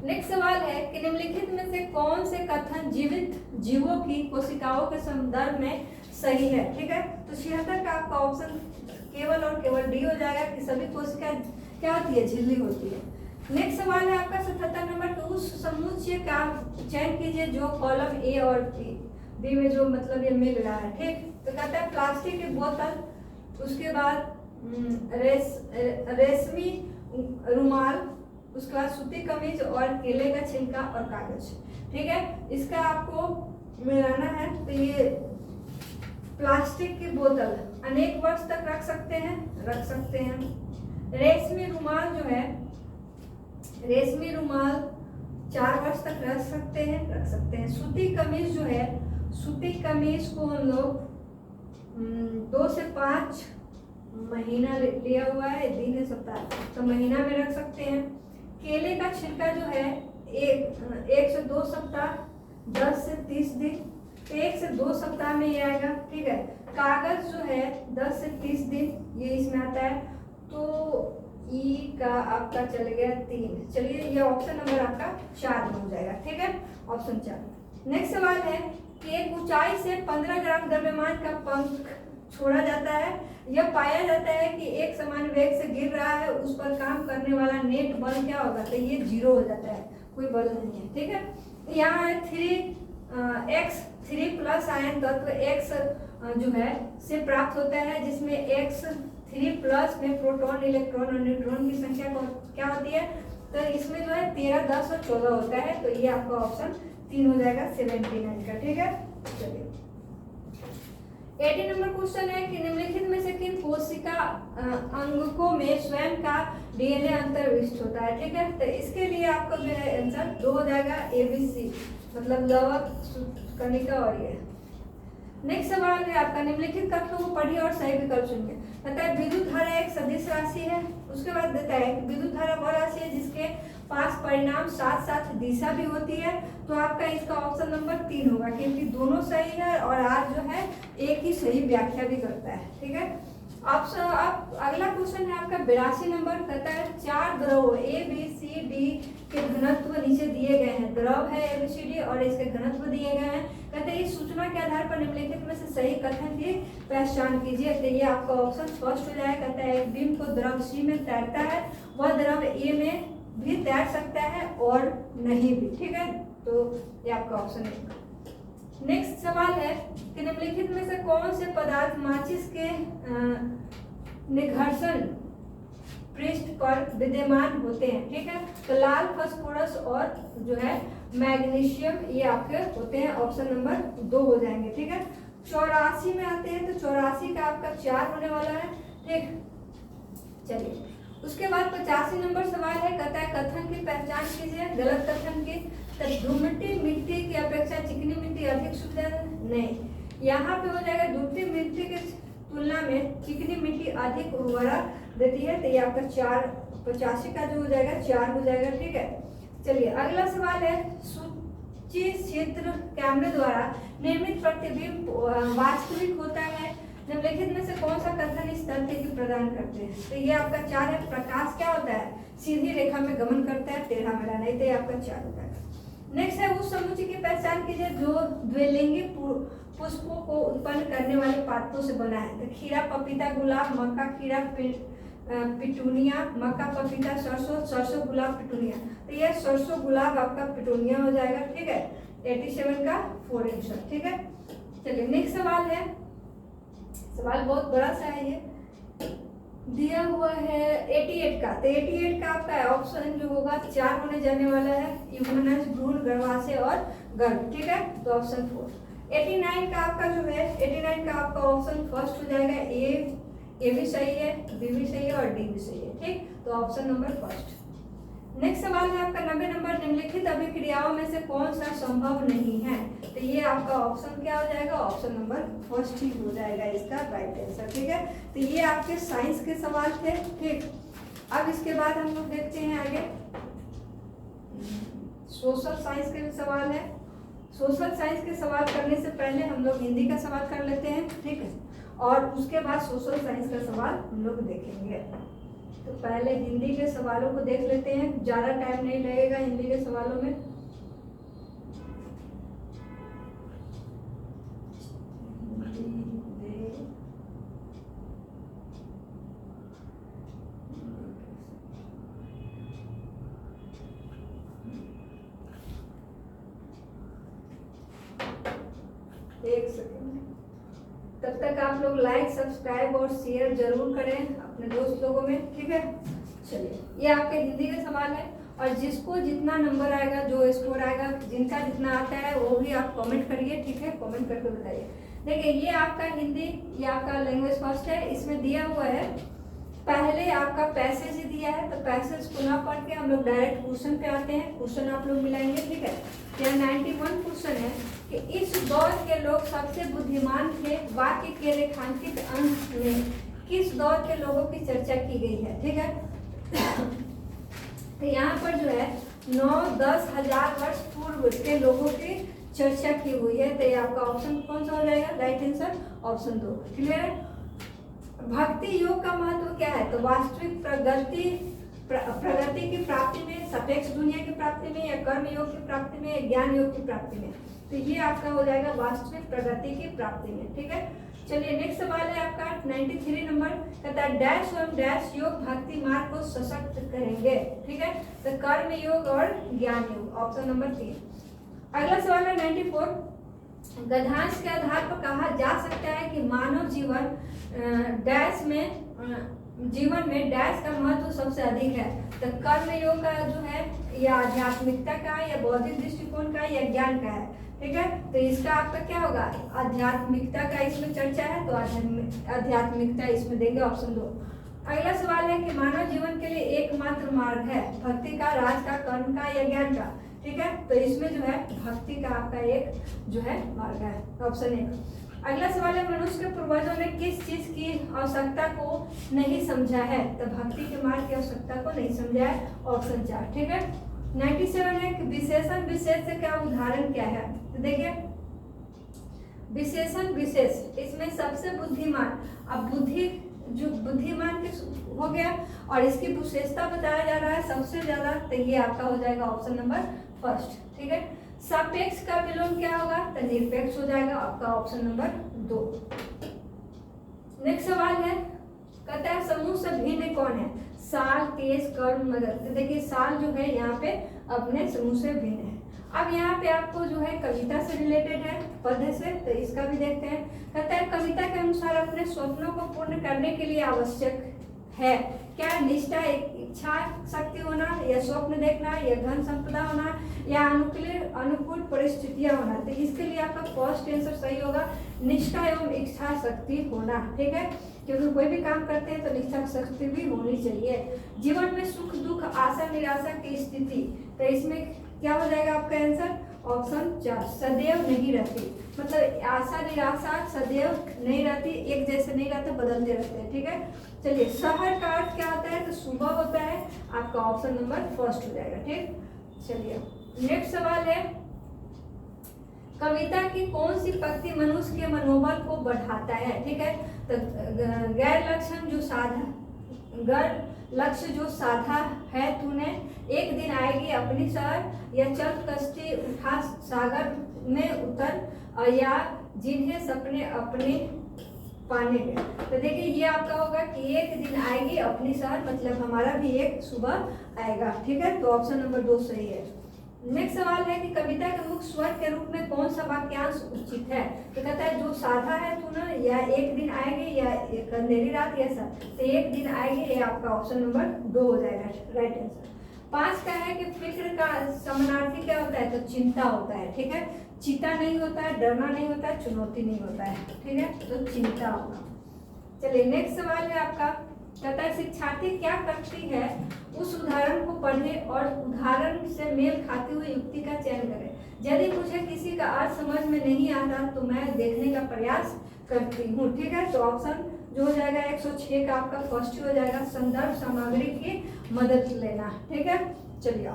Speaker 1: नेक्स्ट सवाल है कि निम्नलिखित में से कौन से कथन जीवित जीवों की कोशिकाओं के संदर्भ में सही है। ठीक है, तो 76 का आपका ऑप्शन केवल और केवल डी हो जाएगा कि सभी कोशिका क्या होती है, झिल्ली होती है। नेक्स्ट सवाल है आपका 77 नंबर, तो उस समुच्चय का चयन कीजिए जो कॉलम ए और बी में जो मतलब ये मिल रहा है। ठीक, तो कहता है प्लास्टिक की बोतल, उसके बाद रेशमी रुमाल, उसके बाद सूती कमीज और केले का छिलका और कागज। ठीक है, इसका आपको मिलाना है। तो ये प्लास्टिक की बोतल अनेक वर्ष तक रख सकते हैं। रेशमी रुमाल जो है, रेशमी रुमाल 4 वर्ष तक रख सकते हैं। सूती कमीज जो है, सूती कमीज को हम लोग 2 से 5 महीना लिया हुआ है, दिन है सप्ताह, तो महीना में रख सकते हैं। केले का छिलका जो है 1 से 2 सप्ताह, 10 से 30 दिन, 1 से 2 सप्ताह में ये आएगा। ठीक है, कागज जो है 10 से 30 दिन, ये इसमें आता है। तो ई का आपका चल गया 3। चलिए, ये ऑप्शन नंबर आपका 4 में हो जाएगा। ठीक है, ऑप्शन 4। नेक्स्ट सवाल है कि एक ऊंचाई से 15 ग्राम द्रव्यमान का पंख छोड़ा जाता है। यह पाया जाता है कि एक समान वेग से गिर रहा है, उस पर काम करने वाला नेट बल क्या होगा, तो ये 0 हो जाता है, कोई बल नहीं है। ठीक है, यहाँ है 3 प्लस आयन तत्व x जो है से प्राप्त होता है, जिसमें x3 प्लस में प्रोटॉन, इलेक्ट्रॉन और न्यूट्रॉन की संख्या क्या होती है, तो इसमें जो है 13, 10 और 14 होता है। तो ये आपका ऑप्शन 3 हो जाएगा 79 का। ठीक है, चलिए 80 नंबर क्वेश्चन है कि निम्नलिखित में से किन कोशिका अंगकों में स्वयं का डीएनए अंतर्विष्ट होता है। ठीक है, तो इसके लिए आपका जो है आंसर 2 हो जाएगा, ABC मतलब लवक, कणिका और ये। नेक्स्ट सवाल है आपका, निम्नलिखित कथनों को पढ़िए और सही विकल्प चुनिए। कहता है विद्युत धारा एक सदिश राशि है। उसके बाद देता है कि विद्युत धारा वह राशि है जिसके पास परिणाम साथ साथ दिशा भी होती है। तो आपका इसका ऑप्शन नंबर 3 होगा, क्योंकि दोनों सही है और आर जो है एक ही सही व्याख्या भी करता है। ठीक है, अब अगला क्वेश्चन है आपका 82 नंबर। कहता है 4 द्रव ABCD के घनत्व नीचे दिए गए हैं। द्रव है ABCD और इसके घनत्व दिए गए हैं। कहते हैं इस सूचना के आधार पर निम्नलिखित में से सही कथन की पहचान कीजिए। तो ये आपका ऑप्शन फर्स्ट हो जाएगा। कहता है एक बीम को द्रव C में तैरता है, वह द्रव A में भी तैर सकता है और नहीं भी। ठीक है, तो ये आपका ऑप्शन है। नेक्स्ट सवाल है कि निम्नलिखित में से कौन से पदार्थ माचिस के निघर्षण पृष्ठ पर विद्यमान होते हैं। ठीक है, तो लाल, फास्फोरस और जो है मैग्नीशियम, ये आपके होते हैं। ऑप्शन नंबर 2 हो जाएंगे। ठीक है, 84 में आते हैं, तो 84 का आपका 4 होने वाला है। ठीक, चलिए उसके बाद 85 नंबर सवाल है। कहता है कथन की पहचान कीजिए, गलत कथन की। धूमटी मिट्टी की अपेक्षा चिकनी मिट्टी अधिक शुद्ध है। नहीं, यहाँ पे हो जाएगा धूमटी मिट्टी की तुलना में चिकनी मिट्टी अधिक उर्वरा देती है। तो ये आपका 85 का जो हो जाएगा 4 हो जाएगा। ठीक है, चलिए अगला सवाल है, सूची क्षेत्र कैमरे द्वारा निर्मित प्रतिबिंब वास्तविक होता है। निम्नलिखित में से कौन सा कथन इस तथ्य की प्रदान करते हैं। तो ये आपका 4 है। प्रकाश क्या होता है, सीधी रेखा में गमन करता है, टेढ़ा मेढ़ा नहीं। तो ये आपका 4 हो जाएगा। नेक्स्ट है उस समुच्चय की पहचान कीजिए जो द्विलिंगी पुष्पों को उत्पन्न करने वाले पात्रों से बना है। तो खीरा, पपीता, गुलाब, मक्का, खीरा, पिटूनिया, मक्का, पपीता, सरसों, सरसों, गुलाब, पिटूनिया। तो ये सरसों, गुलाब आपका पिटूनिया हो जाएगा। ठीक है, 87 का 4 आंसर। ठीक है, चलिए नेक्स्ट सवाल है। सवाल बहुत बड़ा सा है, ये दिया हुआ है 88 का। तो 88 का आपका ऑप्शन जो होगा 4 होने जाने वाला है। यूमनस, भ्रूण, गर्भाशय और गर्भ। ठीक है, तो ऑप्शन 4। 89 का आपका जो है 89 का आपका ऑप्शन फर्स्ट हो जाएगा। ए भी सही है, बी भी सही है और डी भी सही है। ठीक, तो ऑप्शन नंबर फर्स्ट। नेक्स्ट सवाल है आपका 90 नंबर, निम्नलिखित अभिक्रियाओं में से कौन सा संभव नहीं है। तो ये आपका ऑप्शन क्या हो जाएगा, ऑप्शन नंबर फर्स्ट ही हो जाएगा इसका राइट आंसर। ठीक है, तो ये आपके साइंस के सवाल थे। ठीक, अब इसके बाद हम लोग देखते हैं आगे सोशल साइंस के सवाल है। सोशल साइंस के सवाल करने से पहले हम लोग हिंदी का सवाल कर लेते हैं। ठीक है, और उसके बाद सोशल साइंस का सवाल हम लोग देखेंगे। तो पहले हिंदी के सवालों को देख लेते हैं, ज़्यादा टाइम नहीं लगेगा हिंदी के सवालों में। एक सेकेंड, तब तक आप लोग लाइक सब्सक्राइब और शेयर जरूर करें अपने दोस्त लोगों में, ठीक है। चलिए, ये आपके हिंदी का सवाल है और जिसको जितना नंबर आएगा, जो स्कोर आएगा, जिनका जितना आता है वो भी आप कमेंट करिए, ठीक है। कमेंट करके बताइए। देखिए, ये आपका हिंदी, ये आपका लैंग्वेज फर्स्ट है। इसमें दिया हुआ है, पहले आपका पैसेज ही दिया है, तो पैसेज को ना पढ़ के हम लोग डायरेक्ट क्वेश्चन पे आते हैं। क्वेश्चन आप लोग मिलाएंगे, ठीक है। यह 91 क्वेश्चन है कि इस दौर के लोग सबसे बुद्धिमान थे। वाक्य के रेखांकित अंश में किस दौर के लोगों की चर्चा की गई है, ठीक है। तो यहाँ पर जो है 9-10 हजार वर्ष पूर्व के लोगों की चर्चा की हुई है। तो ये आपका ऑप्शन कौन सा हो जाएगा? Right answer option 2। क्लियर है। भक्ति योग का महत्व क्या है? तो वास्तविक प्रगति की प्राप्ति में, सापेक्ष दुनिया की प्राप्ति में, या कर्म योग की प्राप्ति में, या ज्ञान योग की प्राप्ति में। तो ये आपका हो जाएगा वास्तविक प्रगति की प्राप्ति में, ठीक है। चलिए, नेक्स्ट सवाल है आपका 93 नंबर, कहता है डैश एवं डैश योग भक्ति मार्ग को सशक्त करेंगे, ठीक है। तो कर्म योग और ज्ञान योग, ऑप्शन नंबर 3। अगला सवाल है 94, गद्यांश के आधार पर कहा जा सकता है कि मानव जीवन में डैश का महत्व सबसे अधिक है। तो कर्म योग का जो है, या आध्यात्मिकता का, या बौद्धिक दृष्टिकोण का, या ज्ञान का है, ठीक है। तो इसका आपका क्या होगा? आध्यात्मिकता का इसमें चर्चा है, तो आध्यात्मिकता इसमें देंगे, ऑप्शन 2। अगला सवाल है कि मानव जीवन के लिए एकमात्र मार्ग है भक्ति का, राज का, कर्म का, या ज्ञान का, ठीक है। तो इसमें जो है भक्ति का आपका एक जो है मार्ग है, ऑप्शन 1। अगला सवाल है मनुष्य के पूर्वजों ने किस चीज की आवश्यकता को नहीं समझा है? तो भक्ति के मार्ग की आवश्यकता को नहीं समझा है, ऑप्शन 4, ठीक है। 97 है कि विशेषण विशेष से क्या उदाहरण क्या है? तो देखिए, विशेषण विशेष, इसमें सबसे बुद्धिमान, अब बुद्धि जो बुद्धिमान किस हो गया, और इसकी विशेषता बताया जा रहा है सबसे ज्यादा, तो ये आपका हो जाएगा ऑप्शन नंबर 1, ठीक है। सापेक्ष का विलोम क्या होगा? तो निरपेक्ष हो जाएगा, आपका ऑप्शन नंबर 2। नेक्स्ट सवाल है, कहता है समूह से भिन्न कौन है? साल, तेज, कर्म, मदद। तो देखिए, साल जो है यहाँ पे अपने समूह से भिन्न है। अब यहाँ पे आपको जो है कविता से रिलेटेड है, पद से, तो इसका भी देखते हैं। कहता है कविता के अनुसार अपने स्वप्नों को पूर्ण करने के लिए आवश्यक है क्या? निष्ठा, इच्छा शक्ति होना, या स्वप्न देखना, या धन संपदा होना, या अनुकूल परिस्थितियां होना। तो इसके लिए आपका फर्स्ट आंसर सही होगा, निष्ठा एवं इच्छा शक्ति होना, ठीक है। क्योंकि कोई भी काम करते हैं तो निष्ठा शक्ति भी होनी चाहिए। जीवन में सुख दुख, आशा निराशा की स्थिति, तो इसमें क्या हो जाएगा आपका आंसर? ऑप्शन 4, सदैव नहीं रहती। मतलब आशा निराशा सदैव नहीं रहती, एक जैसे नहीं रहते, बदलते रहते हैं, ठीक है। चलिए, शहर का अर्थ क्या होता है? तो सुबह होता है, आपका ऑप्शन नंबर 1 हो जाएगा, ठीक। चलिए, नेक्स्ट सवाल है, कविता की कौन सी पंक्ति मनुष्य के मनोबल को बढ़ाता है? ठीक है। तो गैर लक्ष्य जो साधा है तूने, एक दिन आएगी अपनी शहर, या चल कश्ती उठा सागर में उतर, या जिन्हें सपने अपने पाने में। तो देखिए, ये आपका होगा कि एक दिन आएगी अपनी शहर, मतलब हमारा भी एक सुबह आएगा, ठीक है। तो ऑप्शन नंबर 2 सही है। नेक्स्ट सवाल है कि कविता के मुख्य स्वर के रूप में कौन सा वाक्यांश उचित है? तो कहता है जो साधा है तू ना, या एक दिन आएगी, या एक अंधेरी रात, या सब। तो एक दिन आएगी, ये आपका ऑप्शन नंबर 2 हो जाएगा, राइट आंसर। 5 का है कि फिक्र का समानार्थी क्या होता है? तो चिंता होता है, ठीक है। चिंता नहीं होता है, डरना नहीं होता है, चुनौती नहीं होता है, ठीक है। तो चिंता होगा। चलिए, नेक्स्ट सवाल है आपका, कहता है शिक्षार्थी क्या करती है उस उदाहरण को पढ़े और उदाहरण से मेल खाती हुई युक्ति का चयन करें। यदि मुझे किसी का अर्थ समझ में नहीं आता तो मैं देखने का प्रयास करती हूँ, ठीक है। तो ऑप्शन जो हो जाएगा 106 का आपका फर्स्ट हो जाएगा, संदर्भ सामग्री की मदद लेना, ठीक है। चलिए,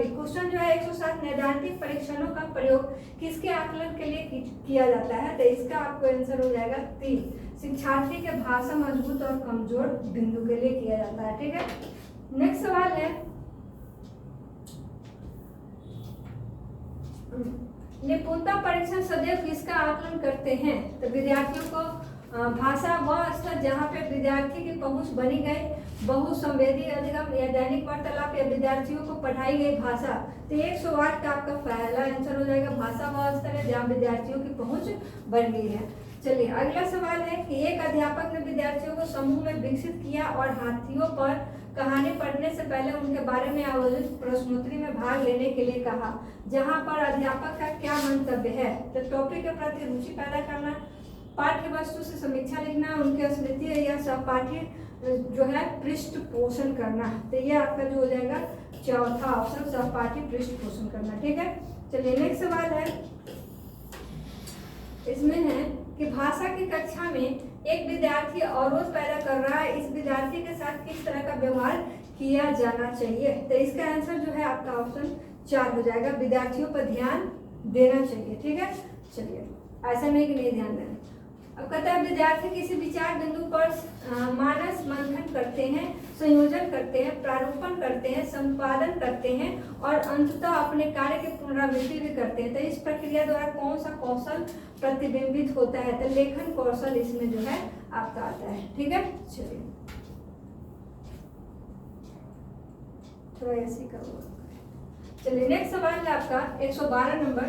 Speaker 1: क्वेश्चन जो है 107, नैदानिक परीक्षणों का प्रयोग किसके आकलन के लिए किया जाता है? तो इसका आपको आंसर हो जाएगा 3, शिक्षार्थी के भाषा मजबूत और कमजोर बिंदु के लिए किया जाता है। ठीक है, नेक्स्ट सवाल है, निपुणता परीक्षण सदैव किसका आकलन करते हैं? तो विद्यार्थियों को भाषा वह स्तर जहाँ पे विद्यार्थी की पहुंच बनी गई, बहुसंवेदी अधिगम या दैनिक वार्तालाप या विद्यार्थियों को पढ़ाई गई भाषा। तो 108 का आपका पहला आंसर हो जाएगा, भाषा वह स्तर है जहाँ विद्यार्थियों की पहुंच बन गई है। चलिए अगला सवाल है कि एक अध्यापक ने विद्यार्थियों को समूह में विकसित किया और हाथियों पर कहानी पढ़ने से पहले उनके बारे में आयोजित प्रश्नोत्तरी में भाग लेने के लिए कहा, जहां पर अध्यापक का क्या मंतव्य है? तो टॉपिक के प्रति रुचि पैदा करना, पाठ्य वस्तु से समीक्षा लिखना, उनके स्मृति या सहपाठी जो है पृष्ठ पोषण करना। तो ये आपका जो हो जाएगा चौथा ऑप्शन, सहपाठी पृष्ठ पोषण करना। ठीक है, चलिए नेक्स्ट सवाल है, इसमें है कि भाषा की कक्षा में एक विद्यार्थी अवरोध पैदा कर रहा है, इस विद्यार्थी के साथ किस तरह का व्यवहार किया जाना चाहिए? तो इसका आंसर जो है आपका ऑप्शन 4 हो जाएगा, विद्यार्थियों पर ध्यान देना चाहिए। ठीक है, चलिए ऐसा नहीं कि नहीं ध्यान देना। अब कहता है विद्यार्थी किसी विचार बिंदु पर मानस मंथन करते हैं, संयोजन करते हैं, प्रारूपण करते हैं, संपादन करते हैं और अंततः अपने कार्य की पुनरावृत्ति भी करते हैं। तो इस प्रक्रिया द्वारा कौन सा कौशल प्रतिबिंबित होता है? तो लेखन कौशल इसमें जो है आपका आता है। ठीक है, चलिए थोड़ा ऐसे करो। चलिए नेक्स्ट सवाल है आपका 112 नंबर,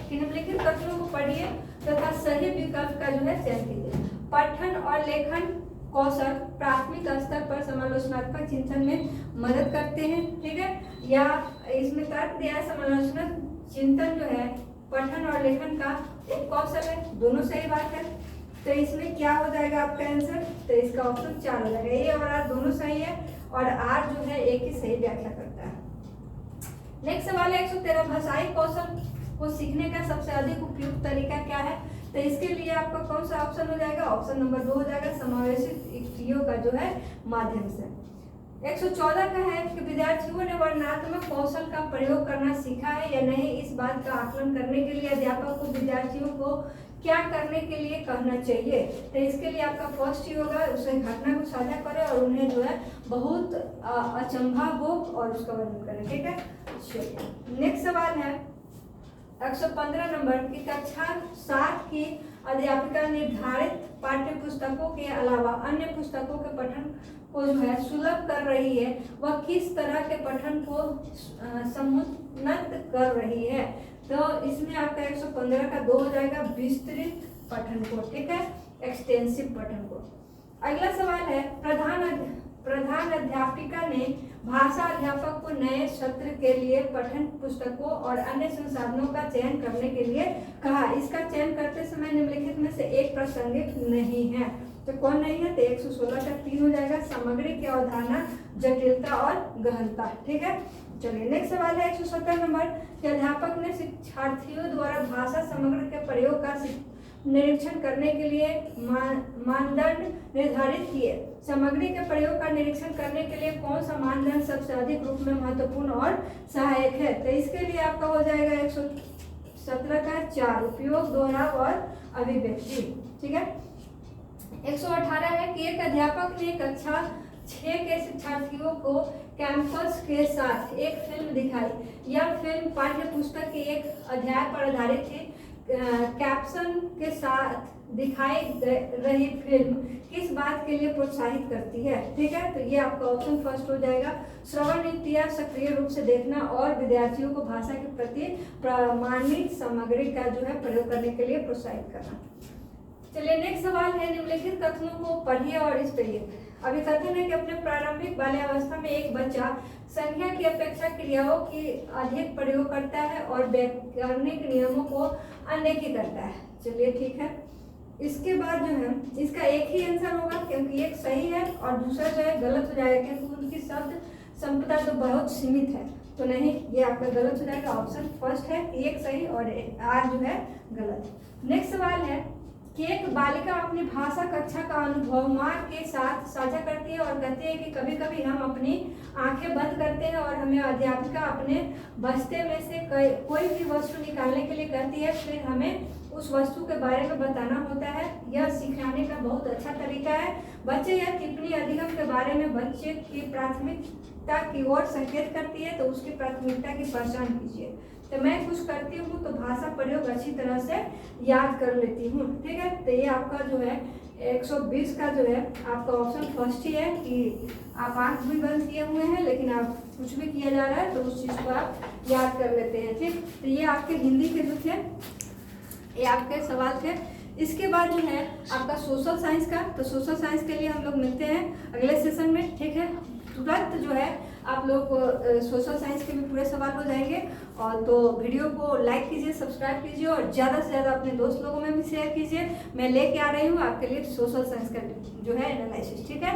Speaker 1: कि निम्नलिखित कथनों को पढ़िए तथा सही विकल्प का जो है चयन कीजिए। पठन और लेखन कौशल प्राथमिक स्तर पर समालोचनात्मक चिंतन में मदद करते हैं। ठीक है, या इसमें तर्क दिया है समालोचनात्मक चिंतन जो है पठन और लेखन का एक कौशल है, दोनों सही बात है। तो इसमें क्या हो जाएगा आपका आंसर? तो इसका ऑप्शन 4 हो जाएगा, ए और आर दोनों सही है और आर जो है एक ही सही व्याख्या करता है। नेक्स्ट सवाल है 113, भाषाई कौशल को सीखने का सबसे अधिक उपयुक्त तरीका क्या है? तो इसके लिए आपका कौन सा ऑप्शन हो जाएगा? ऑप्शन नंबर 2 हो जाएगा, समावेशित युक्तियों का जो है माध्यम से। 114 का है कि विद्यार्थियों ने वर्णनात्मक कौशल का प्रयोग करना सीखा है या नहीं, इस बात का आकलन करने के लिए अध्यापक को विद्यार्थियों को क्या करने के लिए कहना चाहिए? तो इसके लिए आपका फर्स्ट ही होगा, उसे घटना को साझा करें और उन्हें जो है बहुत अचंभा हो और उसका वर्णन करें। ठीक है, चलिए नेक्स्ट सवाल है 115 नंबर की कक्षा 7 की अध्यापिका निर्धारित पाठ्य पुस्तकों के अलावा अन्य पुस्तकों के पठन को जो है सुलभ कर रही है, वह किस तरह के पठन को समुन्नत कर रही है? तो इसमें आपका 115 का 2 हो जाएगा, विस्तृत पठन को। ठीक है, एक्सटेंसिव पठन को। अगला सवाल है, प्रधान अध्यापिका ने भाषा अध्यापक को नए सत्र के लिए पठन पुस्तकों और अन्य संसाधनों का चयन करने के लिए कहा, इसका चयन करते समय निम्नलिखित में से एक प्रासंगिक नहीं है। तो कौन नहीं है? तो 116 का 3 हो जाएगा, सामग्री की अवधारणा, जटिलता और गहनता। ठीक है, चलिए नेक्स्ट सवाल है 117 नंबर कि अध्यापक ने शिक्षार्थियों द्वारा भाषा समग्र के प्रयोग का निरीक्षण करने के लिए मानदंड निर्धारित किए। सामग्री के प्रयोग का निरीक्षण करने के लिए कौन सा मानदंड सबसे अधिक रूप में महत्वपूर्ण और सहायक है? तो इसके लिए आपका हो जाएगा 117 का 4, उपयोग, दोहराव और अभिव्यक्ति। ठीक है, 118 है कि एक अध्यापक ने कक्षा 6 के शिक्षार्थियों को कैंपस के साथ एक फिल्म दिखाई। यह फिल्म पाठ्य पुस्तक के एक अध्याय पर आधारित थी। कैप्शन के साथ दिखाई रही फिल्म किस बात के लिए प्रोत्साहित करती है? ठीक है, तो ये आपका ऑप्शन फर्स्ट हो जाएगा, श्रवण युक्तियाँ सक्रिय रूप से देखना और विद्यार्थियों को भाषा के प्रति प्रमाणित सामग्री का जो है प्रयोग करने के लिए प्रोत्साहित करना। चलिए नेक्स्ट सवाल है, निम्नलिखित कथनों को पढ़िए और इस पे लिखिए। अभी कथन है कि अपने प्रारंभिक बाल्यावस्था में एक बच्चा संख्या की अपेक्षा क्रियाओं की अधिक प्रयोग करता है और व्याकरणिक नियमों को अनदेखी करता है। चलिए ठीक है, इसके बाद जो है इसका एक ही आंसर होगा क्योंकि एक सही है और दूसरा जो है गलत हो जाएगा क्योंकि उनकी शब्द संपदा तो बहुत सीमित है। तो नहीं, ये आपका गलत हो जाएगा, ऑप्शन फर्स्ट है, एक सही और आर जो है गलत। नेक्स्ट सवाल है कि एक बालिका अपनी भाषा कक्षा का अनुभव माँ के साथ साझा करती है और कहती है कि कभी कभी हम अपनी आंखें बंद करते हैं और हमें अध्यापिका अपने बस्ते में से कोई भी वस्तु निकालने के लिए कहती है, फिर हमें उस वस्तु के बारे में बताना होता है। यह सिखाने का बहुत अच्छा तरीका है। बच्चे यह टिप्पणी अधिगम के बारे में बच्चे की प्राथमिकता की ओर संकेत करती है, तो उसकी प्राथमिकता की पहचान कीजिए। तो मैं कुछ करती हूँ तो भाषा प्रयोग अच्छी तरह से याद कर लेती हूँ, ठीक है। तो ये आपका जो है 120 का जो है आपका ऑप्शन फर्स्ट ही है कि आप आंख भी बंद किए हुए हैं लेकिन आप कुछ भी किया जा रहा है तो उस चीज़ को आप याद कर लेते हैं, ठीक। तो ये आपके हिंदी के जो थे ये आपके सवाल थे। इसके बाद जो है आपका सोशल साइंस का, तो सोशल साइंस के लिए हम लोग मिलते हैं अगले सेशन में, ठीक है। तुरंत जो है आप लोग सोशल साइंस के भी पूरे सवाल हो जाएंगे। और तो वीडियो को लाइक कीजिए, सब्सक्राइब कीजिए और ज़्यादा से ज़्यादा अपने दोस्त लोगों में भी शेयर कीजिए। मैं लेके आ रही हूँ आपके लिए सोशल साइंस का जो है एनालिसिस, ठीक है।